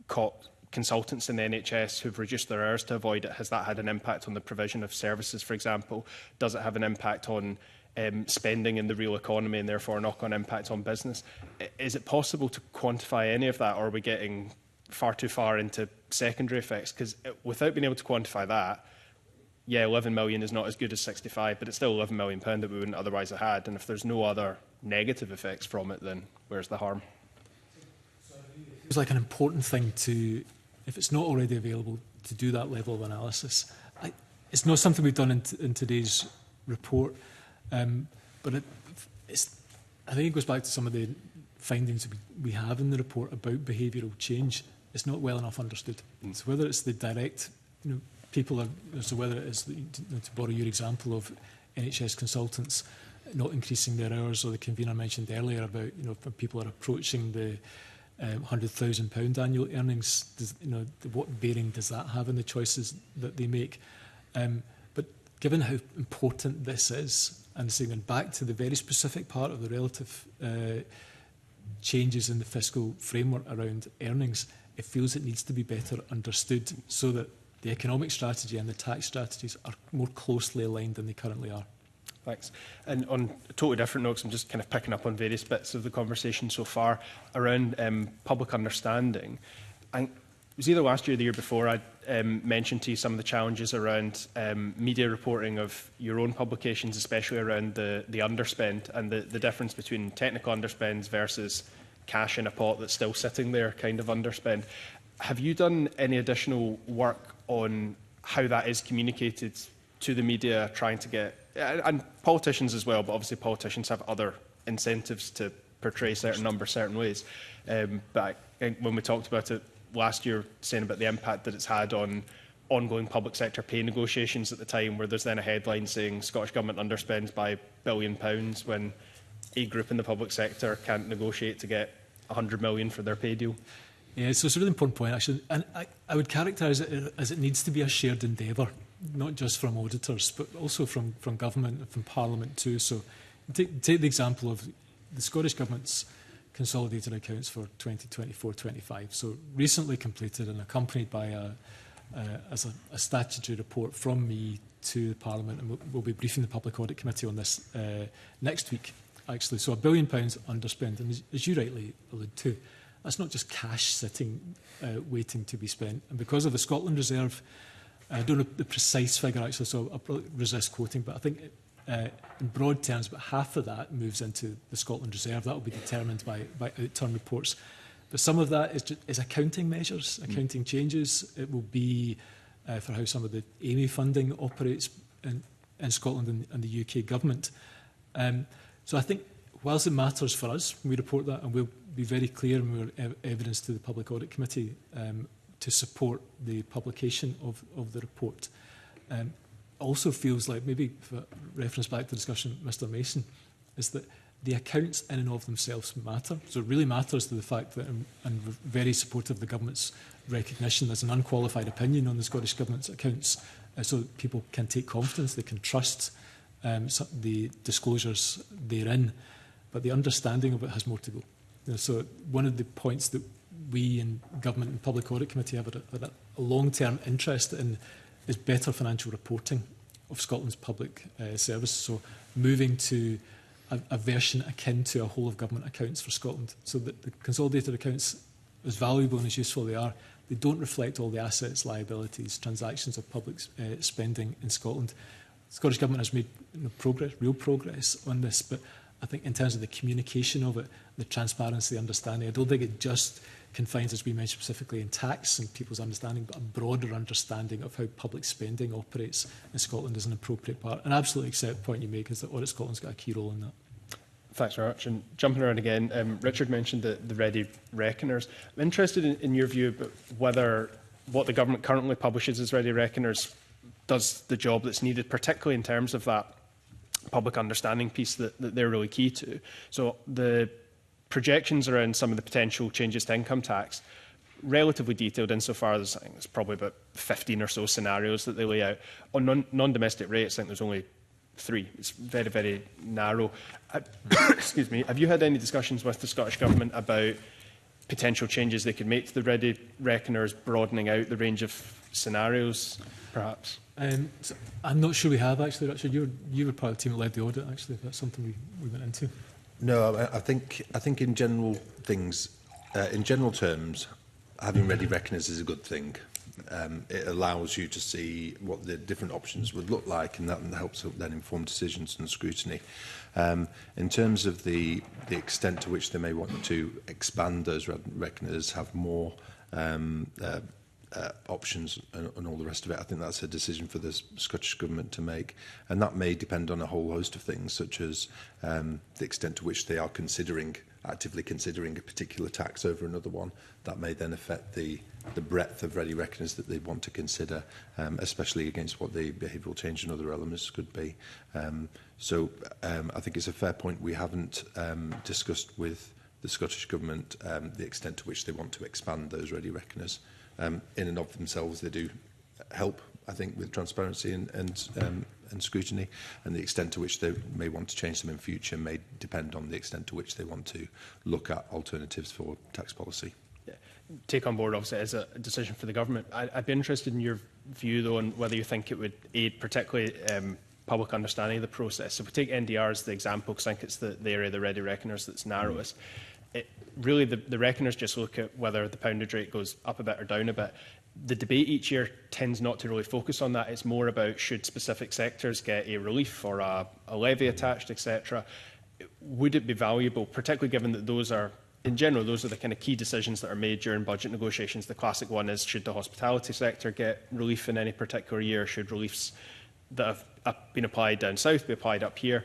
caught consultants in the NHS who've reduced their hours to avoid it, has that had an impact on the provision of services, for example? Does it have an impact on spending in the real economy and therefore a knock-on impact on business? Is it possible to quantify any of that, or are we getting far too far into secondary effects? Because without being able to quantify that, yeah, 11 million is not as good as 65, but it's still 11 million pound that we wouldn't otherwise have had. And if there's no other negative effects from it, then where's the harm? It's like an important thing to, if it's not already available, to do that level of analysis. It's not something we've done in today's report, but I think it goes back to some of the findings we have in the report about behavioural change. It's not well enough understood. So whether it's the direct, people are, so whether it is, to borrow your example of NHS consultants not increasing their hours, or the convener mentioned earlier about, if people are approaching the £100,000 annual earnings, what bearing does that have in the choices that they make? But given how important this is, and going back to the very specific part of the relative changes in the fiscal framework around earnings, it feels it needs to be better understood so that the economic strategy and the tax strategies are more closely aligned than they currently are. Thanks. And on a totally different notes, I'm just kind of picking up on various bits of the conversation so far around public understanding. It was either last year or the year before I mentioned to you some of the challenges around media reporting of your own publications, especially around the underspend and the difference between technical underspends versus cash in a pot that's still sitting there, kind of underspend. Have you done any additional work on how that is communicated to the media, trying to get, and politicians as well, but obviously politicians have other incentives to portray certain numbers certain ways. But I think when we talked about it last year, saying about the impact that it's had on ongoing public sector pay negotiations at the time, where there's then a headline saying Scottish Government underspends by £1 billion when a group in the public sector can't negotiate to get 100 million for their pay deal. Yeah, so it's a really important point, actually. And I would characterise it as it needs to be a shared endeavour, not just from auditors, but also from government and from Parliament too. So take the example of the Scottish Government's consolidated accounts for 2024-25. So recently completed and accompanied by a statutory report from me to the Parliament, and we'll be briefing the Public Audit Committee on this next week, actually. So £1 billion underspend, and as you rightly allude to, that's not just cash sitting, waiting to be spent. And because of the Scotland Reserve, I don't know the precise figure actually, so I'll probably resist quoting, but I think in broad terms, about half of that moves into the Scotland Reserve. That will be determined by outturn reports. But some of that is accounting measures, accounting changes. It will be for how some of the AME funding operates in Scotland and the UK government. So I think whilst it matters for us, we report that, and we'll be very clear in our evidence to the Public Audit Committee to support the publication of the report. Also feels like, maybe for reference back to the discussion with Mr Mason, is that the accounts in and of themselves matter. So it really matters to the fact that, and we're very supportive of the government's recognition as an unqualified opinion on the Scottish Government's accounts, so that people can take confidence, they can trust the disclosures therein, but the understanding of it has more to go. So one of the points that we in Government and Public Audit Committee have a long-term interest in is better financial reporting of Scotland's public service. So moving to a version akin to a whole of government accounts for Scotland, so that the consolidated accounts, as valuable and as useful they are, they don't reflect all the assets, liabilities, transactions of public spending in Scotland. The Scottish Government has made real progress on this, but I think in terms of the communication of it, the transparency, the understanding, I don't think it just confined, as we mentioned specifically, in tax and people's understanding, but a broader understanding of how public spending operates in Scotland is an appropriate part. And I absolutely accept the point you make is that Audit Scotland's got a key role in that. Thanks very much. And jumping around again, Richard mentioned the ready reckoners. I'm interested in your view about whether what the government currently publishes as ready reckoners does the job that's needed, particularly in terms of that public understanding piece that they're really key to. So the projections around some of the potential changes to income tax, relatively detailed insofar as I think there's probably about 15 or so scenarios that they lay out. On non-domestic rates, I think there's only 3. It's very, very narrow. Excuse me. Have you had any discussions with the Scottish Government about potential changes they could make to the ready reckoners, broadening out the range of scenarios, perhaps? So I'm not sure we have, actually, Richard. You were part of the team that led the audit, actually. That's something we went into. No, I think in general things, in general terms, having ready reckoners is a good thing. It allows you to see what the different options would look like, and that helps then inform decisions and scrutiny. In terms of the extent to which they may want to expand those reckoners, have more options and all the rest of it, I think that's a decision for the Scottish Government to make, and that may depend on a whole host of things, such as the extent to which they are actively considering a particular tax over another one. That may then affect the breadth of ready reckoners that they want to consider, especially against what the behavioural change and other elements could be. So I think it's a fair point. We haven't discussed with the Scottish Government the extent to which they want to expand those ready reckoners. In and of themselves, they do help, I think, with transparency and scrutiny, and the extent to which they may want to change them in future may depend on the extent to which they want to look at alternatives for tax policy. Yeah. Take on board, obviously, as a decision for the government. I'd be interested in your view, though, on whether you think it would aid particularly public understanding of the process. So if we take NDR as the example, because I think it's the area of the ready reckoners that's narrowest, really the reckoners just look at whether the poundage rate goes up a bit or down a bit. The debate each year tends not to really focus on that. It's more about should specific sectors get a relief or a levy attached, etc. Would it be valuable, particularly given that those are, in general, those are the kind of key decisions that are made during budget negotiations. The classic one is, should the hospitality sector get relief in any particular year? Should reliefs that have been applied down south be applied up here?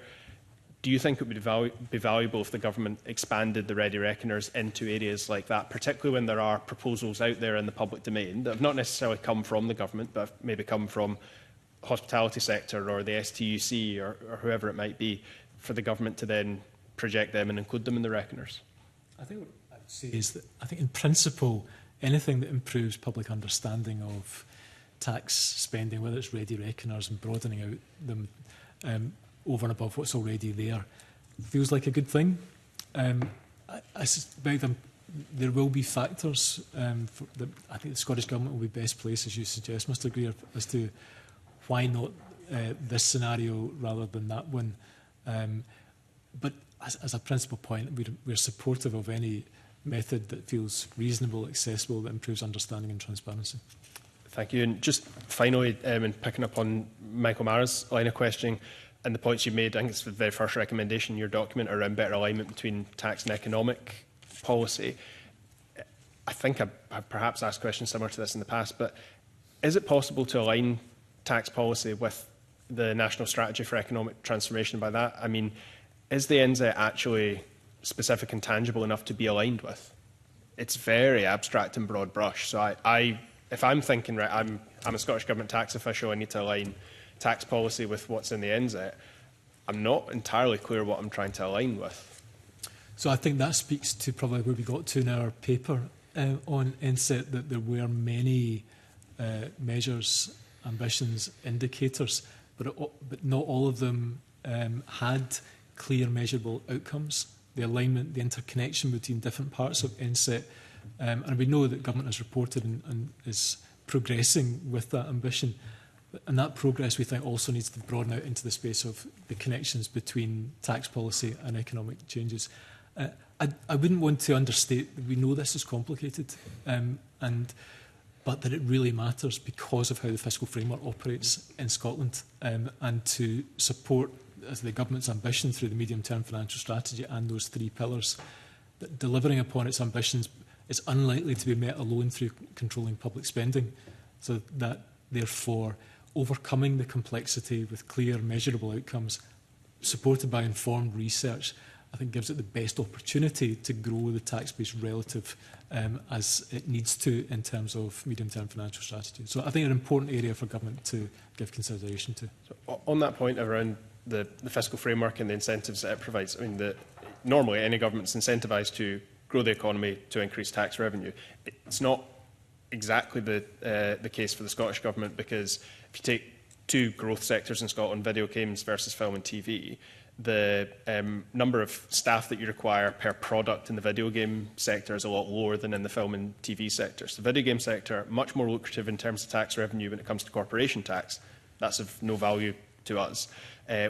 Do you think it would be valuable if the government expanded the ready reckoners into areas like that, particularly when there are proposals out there in the public domain that have not necessarily come from the government, but have maybe come from the hospitality sector or the STUC or whoever it might be, for the government to then project them and include them in the reckoners? I think what I would say is that I think in principle, anything that improves public understanding of tax spending, whether it's ready reckoners and broadening out them over and above what's already there, feels like a good thing. I suspect there will be factors that I think the Scottish Government will be best placed, as you suggest, Mr Greer, as to why not this scenario rather than that one. But as a principal point, we're supportive of any method that feels reasonable, accessible, that improves understanding and transparency. Thank you. And just finally, in picking up on Michael Mara's line of questioning, and the points you made, I think it's the very first recommendation in your document around better alignment between tax and economic policy. I think I've perhaps asked questions similar to this in the past, but is it possible to align tax policy with the National Strategy for Economic Transformation? By that, I mean, is the NZET actually specific and tangible enough to be aligned with? It's very abstract and broad brush. So if I'm thinking, right, I'm a Scottish Government tax official, I need to align tax policy with what's in the NZET, I'm not entirely clear what I'm trying to align with. So I think that speaks to probably where we got to in our paper on NZET, that there were many measures, ambitions, indicators, but not all of them had clear measurable outcomes. The alignment, the interconnection between different parts of NZET, and we know that government has reported and is progressing with that ambition. And that progress, we think, also needs to broaden out into the space of the connections between tax policy and economic changes. I wouldn't want to understate that we know this is complicated, but that it really matters because of how the fiscal framework operates in Scotland, and to support the government's ambition through the medium-term financial strategy and those 3 pillars, that delivering upon its ambitions it's unlikely to be met alone through controlling public spending. So that, therefore, overcoming the complexity with clear, measurable outcomes, supported by informed research, I think gives it the best opportunity to grow the tax base relative as it needs to in terms of medium-term financial strategy. So I think an important area for government to give consideration to. So on that point around the fiscal framework and the incentives that it provides, I mean, normally any government's incentivised to grow the economy to increase tax revenue. It's not exactly the case for the Scottish Government, because if you take two growth sectors in Scotland, video games versus film and TV, the number of staff that you require per product in the video game sector is a lot lower than in the film and TV sector. So the video game sector, much more lucrative in terms of tax revenue when it comes to corporation tax. That's of no value to us.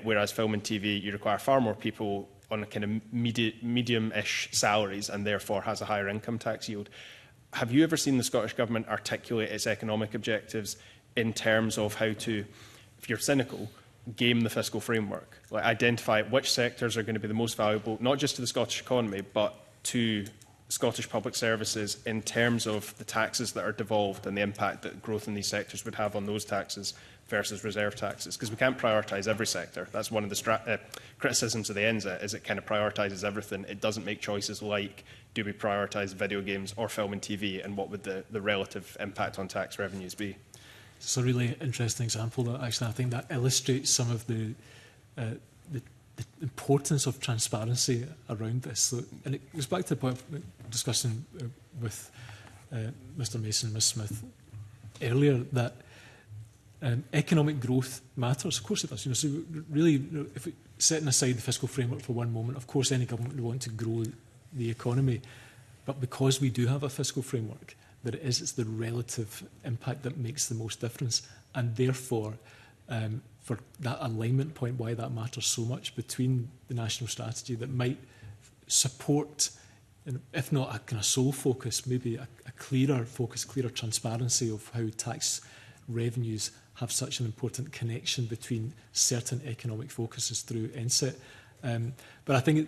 Whereas film and TV, you require far more people on a kind of medium-ish salaries and therefore has a higher income tax yield. Have you ever seen the Scottish Government articulate its economic objectives in terms of how to, if you're cynical, game the fiscal framework, like identify which sectors are going to be the most valuable, not just to the Scottish economy, but to Scottish public services in terms of the taxes that are devolved and the impact that growth in these sectors would have on those taxes versus reserve taxes? Because we can't prioritise every sector. That's one of the criticisms of the NZAS, is it kind of prioritises everything. It doesn't make choices like, do we prioritise video games or film and TV, and what would the relative impact on tax revenues be? It's a really interesting example that actually I think that illustrates some of the importance of transparency around this. So, and it goes back to the point of discussing with Mr Mason and Ms Smith earlier, that economic growth matters. Of course it does. So really, if we, setting aside the fiscal framework for one moment, of course any government would want to grow the economy. But because we do have a fiscal framework, that it's the relative impact that makes the most difference. And therefore, for that alignment point, why that matters so much between the national strategy that might support, if not a kind of sole focus, maybe a clearer focus, clearer transparency of how tax revenues have such an important connection between certain economic focuses through NSET. But I think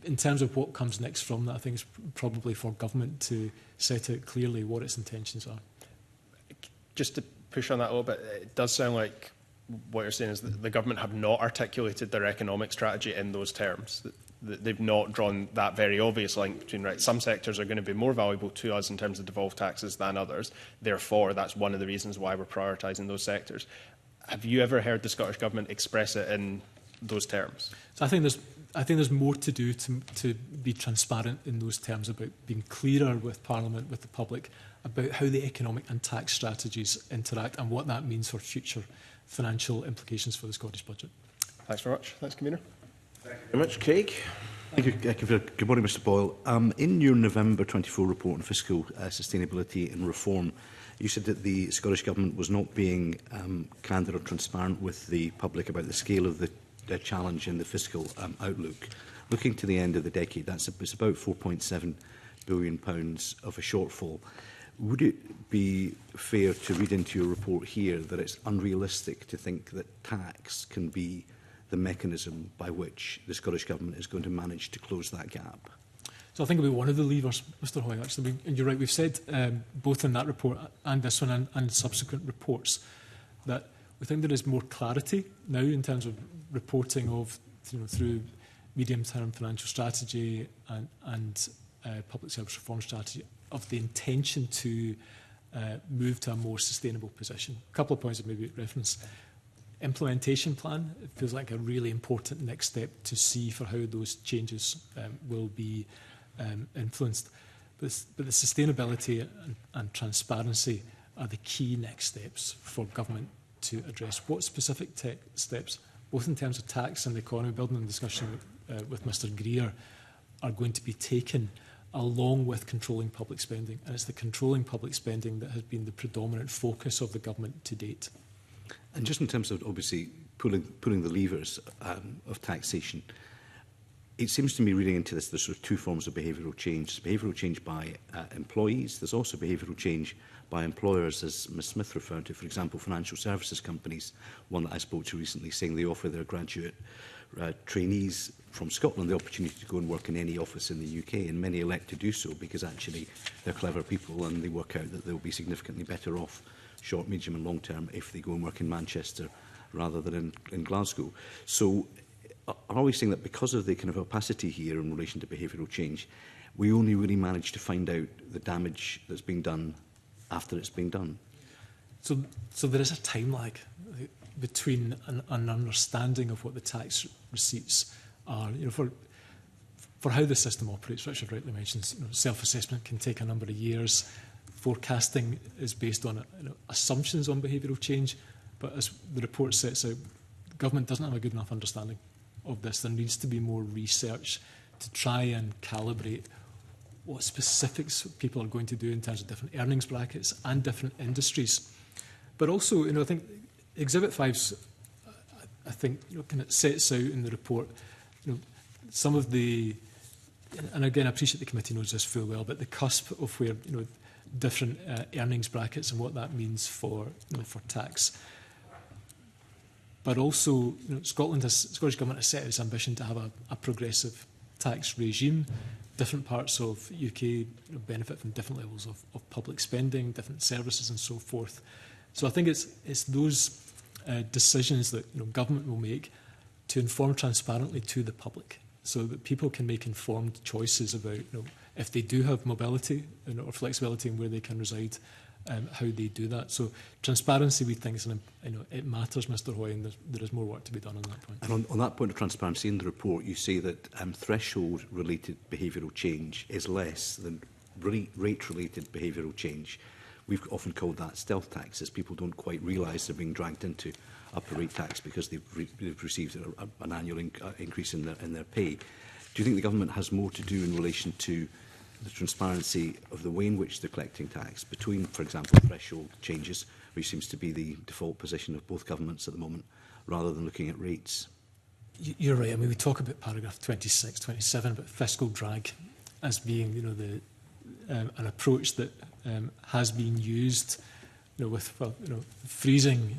in terms of what comes next from that, I think it's probably for government to set out clearly what its intentions are. Just to push on that a little bit, it does sound like what you're saying is that the government have not articulated their economic strategy in those terms. They've not drawn that very obvious link between, right, some sectors are going to be more valuable to us in terms of devolved taxes than others. Therefore, that's one of the reasons why we're prioritising those sectors. Have you ever heard the Scottish Government express it in those terms? So I think there's more to do to be transparent in those terms, about being clearer with Parliament, with the public, about how the economic and tax strategies interact and what that means for future financial implications for the Scottish budget. Thanks very much. Thanks, Convener. Thank you very much. Craig? Thank you. Good morning, Mr Boyle. In your November 24 report on fiscal sustainability and reform, you said that the Scottish Government was not being candid or transparent with the public about the scale of the challenge in the fiscal outlook. Looking to the end of the decade, it's about £4.7 billion of a shortfall. Would it be fair to read into your report here that it's unrealistic to think that tax can be the mechanism by which the Scottish Government is going to manage to close that gap? So I think it'll be one of the levers, Mr Hoy, actually. And you're right, we've said both in that report and this one and subsequent reports that we think there is more clarity now in terms of reporting of, through medium-term financial strategy and public service reform strategy, of the intention to move to a more sustainable position. A couple of points of maybe reference. Implementation plan, it feels like a really important next step to see for how those changes will be influenced. But the sustainability and transparency are the key next steps for government to address. What specific steps, both in terms of tax and the economy, building on the discussion with Mr Greer, are going to be taken along with controlling public spending? And it's the controlling public spending that has been the predominant focus of the government to date. And just in terms of, obviously, pulling the levers of taxation, it seems to me, reading into this, there's sort of two forms of behavioural change. There's behavioural change by employees. There's also behavioural change by employers, as Ms Smith referred to, for example, financial services companies, one that I spoke to recently, saying they offer their graduate trainees from Scotland the opportunity to go and work in any office in the UK, and many elect to do so because actually they're clever people and they work out that they'll be significantly better off short, medium and long term if they go and work in Manchester rather than in Glasgow. So I'm always saying that because of the kind of opacity here in relation to behavioural change, we only really manage to find out the damage that's being done after it's been done. So there is a time lag between an understanding of what the tax receipts are. You know, for how the system operates, Richard rightly mentions, you know, self-assessment can take a number of years. Forecasting is based on assumptions on behavioural change, but as the report sets out, the government doesn't have a good enough understanding of this. There needs to be more research to try and calibrate what specifics people are going to do in terms of different earnings brackets and different industries. But also, you know, I think Exhibit 5's, I think, you know, kind of sets out in the report, you know, some of the, and again, I appreciate the committee knows this full well, but the cusp of where, you know, different earnings brackets and what that means for, you know, for tax. But also, you know, Scottish Government has set its ambition to have a progressive tax regime. Different parts of UK, you know, benefit from different levels of public spending, different services and so forth. So I think it's those decisions that, you know, government will make to inform transparently to the public, so that people can make informed choices about, you know, if they do have mobility, you know, or flexibility in where they can reside, how they do that. So transparency, we think, is you know, it matters, Mr Hoy, and there is more work to be done on that point. And on that point of transparency, in the report, you say that threshold-related behavioural change is less than rate-related behavioural change. We've often called that stealth taxes. People don't quite realise they're being dragged into upper rate tax because they've received an annual increase in their pay. Do you think the government has more to do in relation to the transparency of the way in which they're collecting tax between, for example, threshold changes, which seems to be the default position of both governments at the moment, rather than looking at rates? You're right. I mean, we talk about paragraph 26, 27, but fiscal drag as being, you know, an approach that has been used, you know, with, well, you know, freezing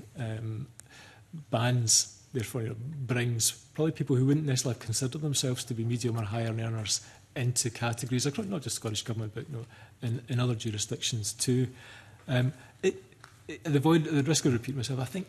bans. Therefore, you know, brings probably people who wouldn't necessarily consider themselves to be medium or higher earners into categories, not just Scottish Government, but, you know, in other jurisdictions too. The risk of repeating myself, I think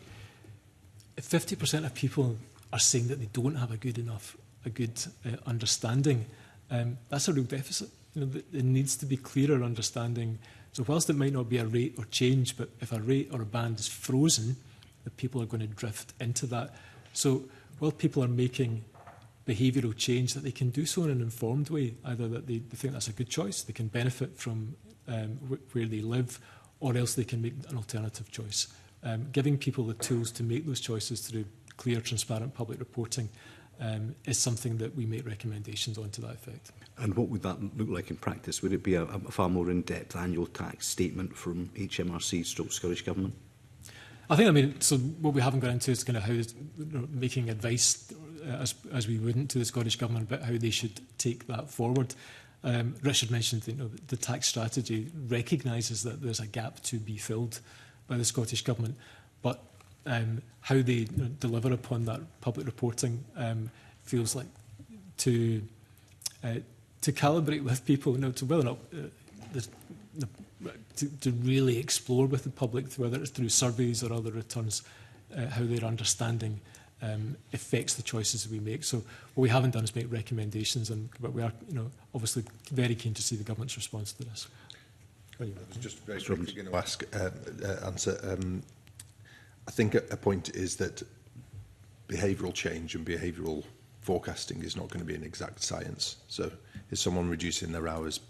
50% of people are saying that they don't have a good understanding. That's a real deficit. You know, there needs to be clearer understanding. So whilst it might not be a rate or change, but if a rate or a band is frozen, the people are going to drift into that. So while people are making behavioural change, that they can do so in an informed way, either that they think that's a good choice, they can benefit from where they live, or else they can make an alternative choice. Giving people the tools to make those choices through clear, transparent public reporting is something that we make recommendations on to that effect. And what would that look like in practice? Would it be a far more in-depth annual tax statement from HMRC / Scottish Government? I think, I mean, so what we haven't got into is kind of how, you know, making advice as we wouldn't to the Scottish Government about how they should take that forward. Richard mentioned, you know, the tax strategy recognises that there's a gap to be filled by the Scottish Government, but how they, you know, deliver upon that public reporting feels like to calibrate with people, you know, to whether or not to really explore with the public, whether it's through surveys or other returns, how their understanding affects the choices we make. So what we haven't done is make recommendations, but we are, you know, obviously very keen to see the government's response to this. I was just very quickly going to answer. I think a point is that behavioural change and behavioural forecasting is not going to be an exact science. So is someone reducing their hours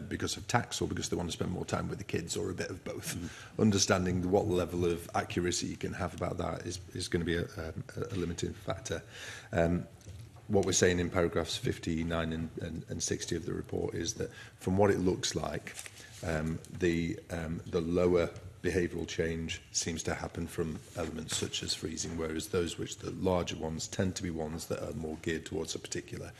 because of tax or because they want to spend more time with the kids, or a bit of both? Understanding what level of accuracy you can have about that is going to be a limiting factor. What we're saying in paragraphs 59 and 60 of the report is that from what it looks like, the lower behavioural change seems to happen from elements such as freezing, whereas the larger ones tend to be ones that are more geared towards a particular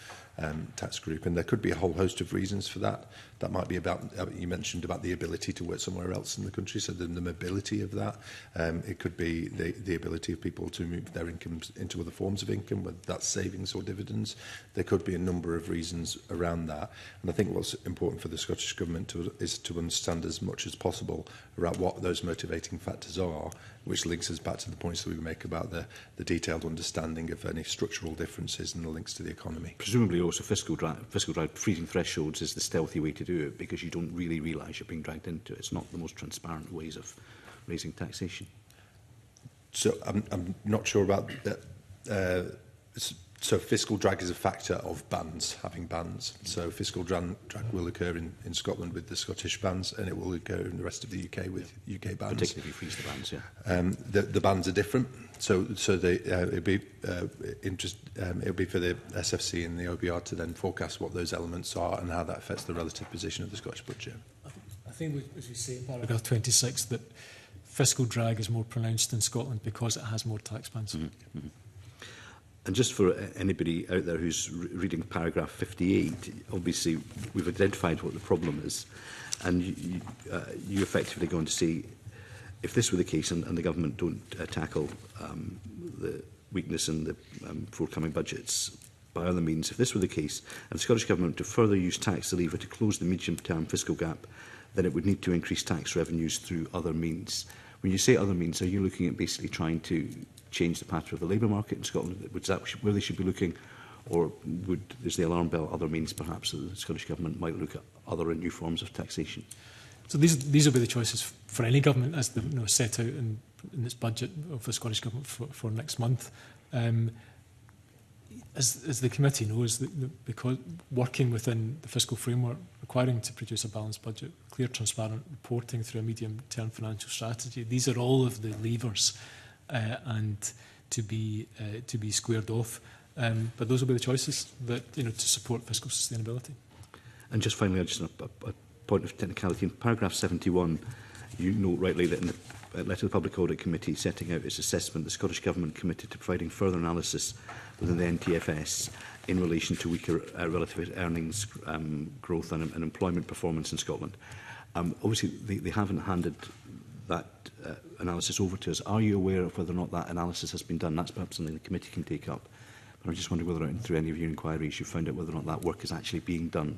tax group. And there could be a whole host of reasons for that. That might be about, you mentioned about the ability to work somewhere else in the country, so the mobility of that. It could be the ability of people to move their incomes into other forms of income, whether that's savings or dividends. There could be a number of reasons around that. And I think what's important for the Scottish Government is to understand as much as possible about what those motivating factors are, which links us back to the points that we make about the detailed understanding of any structural differences and the links to the economy. Presumably also fiscal drive, freezing thresholds is the stealthy way to do it, because you don't really realise you're being dragged into it. It's not the most transparent ways of raising taxation. So I'm not sure about that. So fiscal drag is a factor of bans, having bans. So fiscal drag will occur in Scotland with the Scottish bans, and it will occur in the rest of the UK with UK bans. Particularly if you freeze the bans, yeah. The bans are different. So it'll be it'll be for the SFC and the OBR to then forecast what those elements are and how that affects the relative position of the Scottish budget. I think, as we say in paragraph 26, that fiscal drag is more pronounced in Scotland because it has more tax bans. Mm-hmm. Mm-hmm. And just for anybody out there who's reading paragraph 58, obviously we've identified what the problem is, and you effectively go on to say, if this were the case and the government don't tackle the weakness in the forthcoming budgets by other means, if this were the case and the Scottish Government to further use tax lever to close the medium-term fiscal gap, then it would need to increase tax revenues through other means. When you say other means, are you looking at basically trying to change the pattern of the labour market in Scotland? Is that where they should be looking? Or is the alarm bell other means perhaps that the Scottish Government might look at other and new forms of taxation? So these will be the choices for any government as the set out in its budget of the Scottish Government for next month. As the committee knows, because working within the fiscal framework, requiring to produce a balanced budget, clear, transparent reporting through a medium-term financial strategy, these are all of the levers and to be squared off. But those will be the choices that to support fiscal sustainability. And just finally, just a point of technicality. In paragraph 71, you note rightly that in the letter to the Public Audit Committee setting out its assessment, the Scottish Government committed to providing further analysis within the NTFS in relation to weaker relative earnings growth and employment performance in Scotland. Obviously, they haven't handed that analysis over to us. Are you aware of whether or not that analysis has been done? That's perhaps something the committee can take up. But I'm just wondering whether, through any of your inquiries, you found out whether or not that work is actually being done.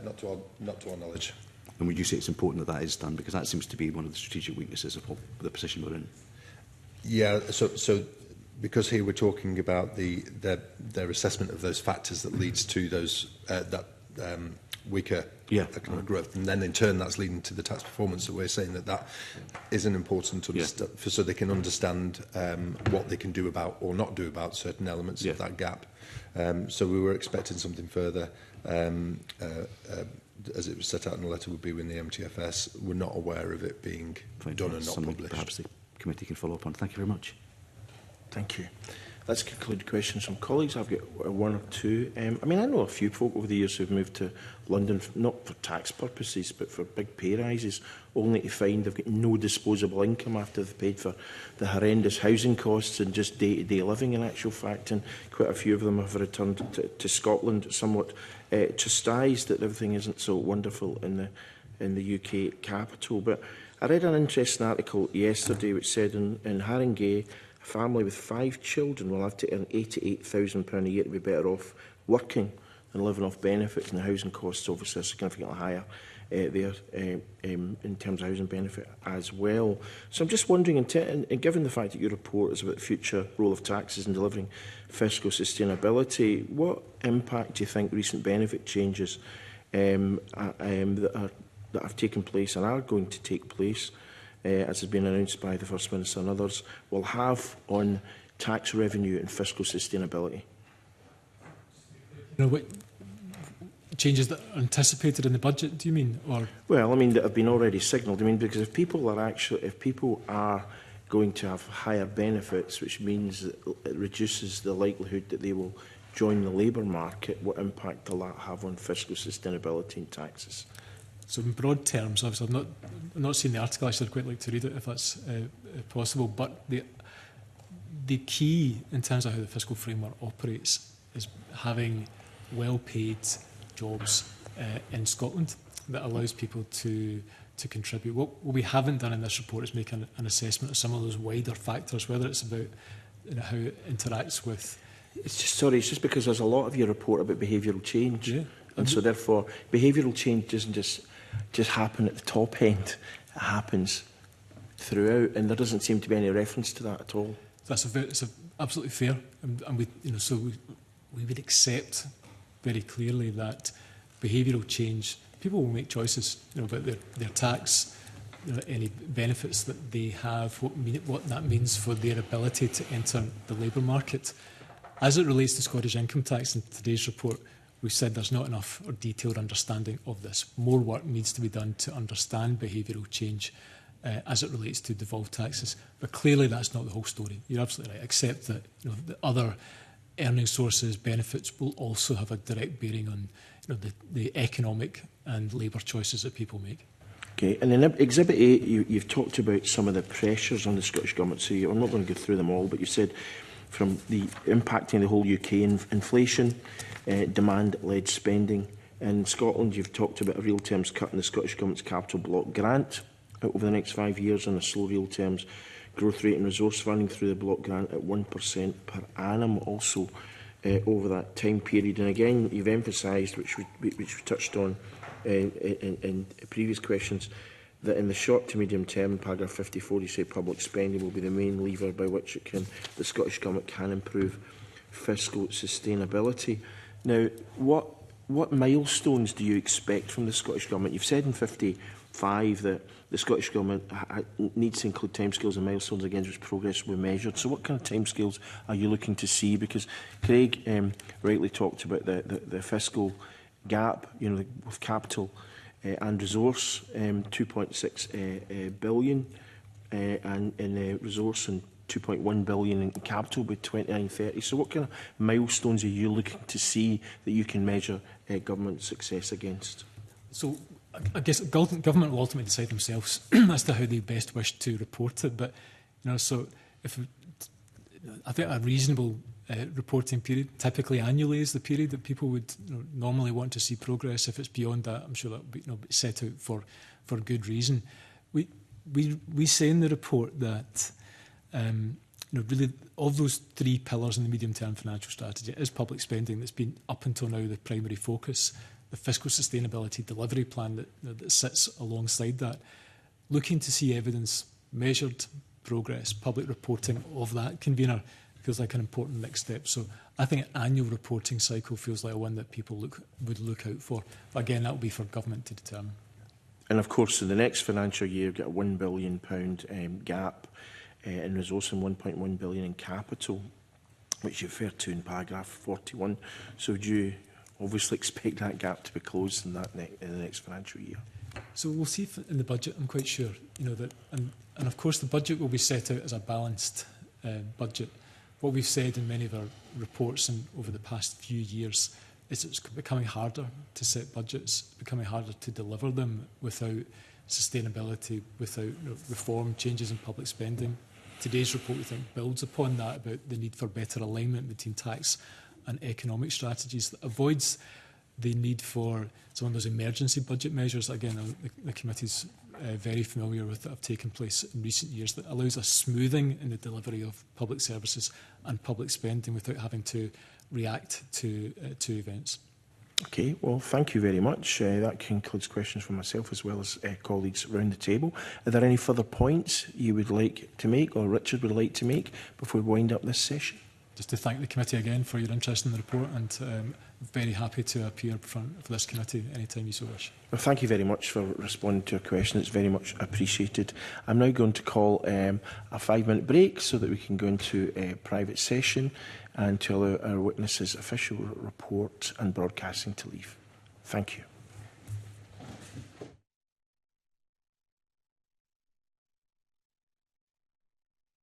Not to our knowledge. And would you say it's important that that is done? Because that seems to be one of the strategic weaknesses of the position we're in. Yeah, so because here we're talking about their assessment of those factors that leads to those weaker economic growth, and then in turn that's leading to the tax performance. So we're saying that is an important to so they can understand what they can do about or not do about certain elements of that gap. So we were expecting something further. As it was set out in the letter, would be when the MTFS were not aware of it being done and not published. Perhaps the committee can follow up on. Thank you very much. Thank you. Let's conclude questions from colleagues. I've got one or two. I know a few folk over the years who've moved to London, not for tax purposes, but for big pay rises, only to find they've got no disposable income after they've paid for the horrendous housing costs and just day-to-day living, in actual fact. And quite a few of them have returned to Scotland somewhat chastised that everything isn't so wonderful in the UK capital. But I read an interesting article yesterday which said in Haringey, a family with 5 children will have to earn £88,000 a year to be better off working than living off benefits, and the housing costs obviously are significantly higher there in terms of housing benefit as well. So I'm just wondering, and given the fact that your report is about the future role of taxes in delivering fiscal sustainability, what impact do you think recent benefit changes that have taken place and are going to take place, as has been announced by the First Minister and others, will have on tax revenue and fiscal sustainability? What changes that are anticipated in the budget, do you mean? Or well, that have been already signalled. Because if people are going to have higher benefits, which means that it reduces the likelihood that they will join the labour market, what impact will that have on fiscal sustainability and taxes? So in broad terms, obviously I've not seen the article. I'd quite like to read it if that's possible. But the key in terms of how the fiscal framework operates is having well-paid jobs in Scotland that allows people to contribute. What we haven't done in this report is make an assessment of some of those wider factors, whether it's about how it interacts with. It's just because there's a lot of your report about behavioural change, Yeah. and so therefore behavioural change doesn't just happen at the top end; it happens throughout, and there doesn't seem to be any reference to that at all. It's absolutely fair, and we, so we would accept very clearly that behavioural change. People will make choices, about their tax, any benefits that they have, what that means for their ability to enter the labour market. As it relates to Scottish income tax in today's report, we've said there's not enough or detailed understanding of this. More work needs to be done to understand behavioural change as it relates to devolved taxes. But clearly that's not the whole story. You're absolutely right, except that the other earning sources, benefits will also have a direct bearing on the economic and labour choices that people make. Okay, and in Exhibit 8, you've talked about some of the pressures on the Scottish Government. So I'm not going to go through them all, but you said from the impacting the whole UK inflation, demand-led spending. In Scotland, you've talked about a real terms cut in the Scottish Government's capital block grant over the next 5 years, and a slow real terms growth rate and resource funding through the block grant at 1% per annum also over that time period. And again, you've emphasised, which we touched on in previous questions, that in the short to medium term, paragraph 54, you say public spending will be the main lever by which the Scottish Government can improve fiscal sustainability. Now, what milestones do you expect from the Scottish Government? You've said in 55 that the Scottish Government needs to include timescales and milestones against which progress will be measured. So what kind of timescales are you looking to see? Because Craig rightly talked about the fiscal gap, with capital and resource, 2.6 billion and in resource and 2.1 billion in capital by 2930. So what kind of milestones are you looking to see that you can measure government success against? So I guess government will ultimately decide themselves as to how they best wish to report it. But so if I think a reasonable reporting period, typically annually, is the period that people would normally want to see progress. If it's beyond that, I'm sure that will be set out for good reason. We say in the report that really of those three pillars in the medium-term financial strategy, it is public spending that's been up until now the primary focus. The fiscal sustainability delivery plan that sits alongside that, looking to see evidence, measured progress, public reporting of that, convener, feels like an important next step. So I think an annual reporting cycle feels like one that people would look out for. But again, that will be for government to determine. And of course, in the next financial year, you've got a £1 billion gap in resource and 1.1 billion in capital, which you refer to in paragraph 41. So do you obviously expect that gap to be closed in the next financial year? So we'll see if in the budget, I'm quite sure, that, and of course the budget will be set out as a balanced budget. What we've said in many of our reports and over the past few years is it's becoming harder to set budgets, becoming harder to deliver them without sustainability, without reform, changes in public spending. Today's report, we think, builds upon that, about the need for better alignment between tax and economic strategies that avoids the need for some of those emergency budget measures, again, the committee's very familiar with, that have taken place in recent years, that allows a smoothing in the delivery of public services and public spending without having to react to events. Okay, well, thank you very much. That concludes questions from myself as well as colleagues around the table. Are there any further points you would like to make, or Richard would like to make, before we wind up this session? Just to thank the committee again for your interest in the report, and very happy to appear for this committee anytime you so wish. Well, thank you very much for responding to our question. It's very much appreciated. I'm now going to call a 5-minute break so that we can go into a private session and to allow our witnesses' official report and broadcasting to leave. Thank you.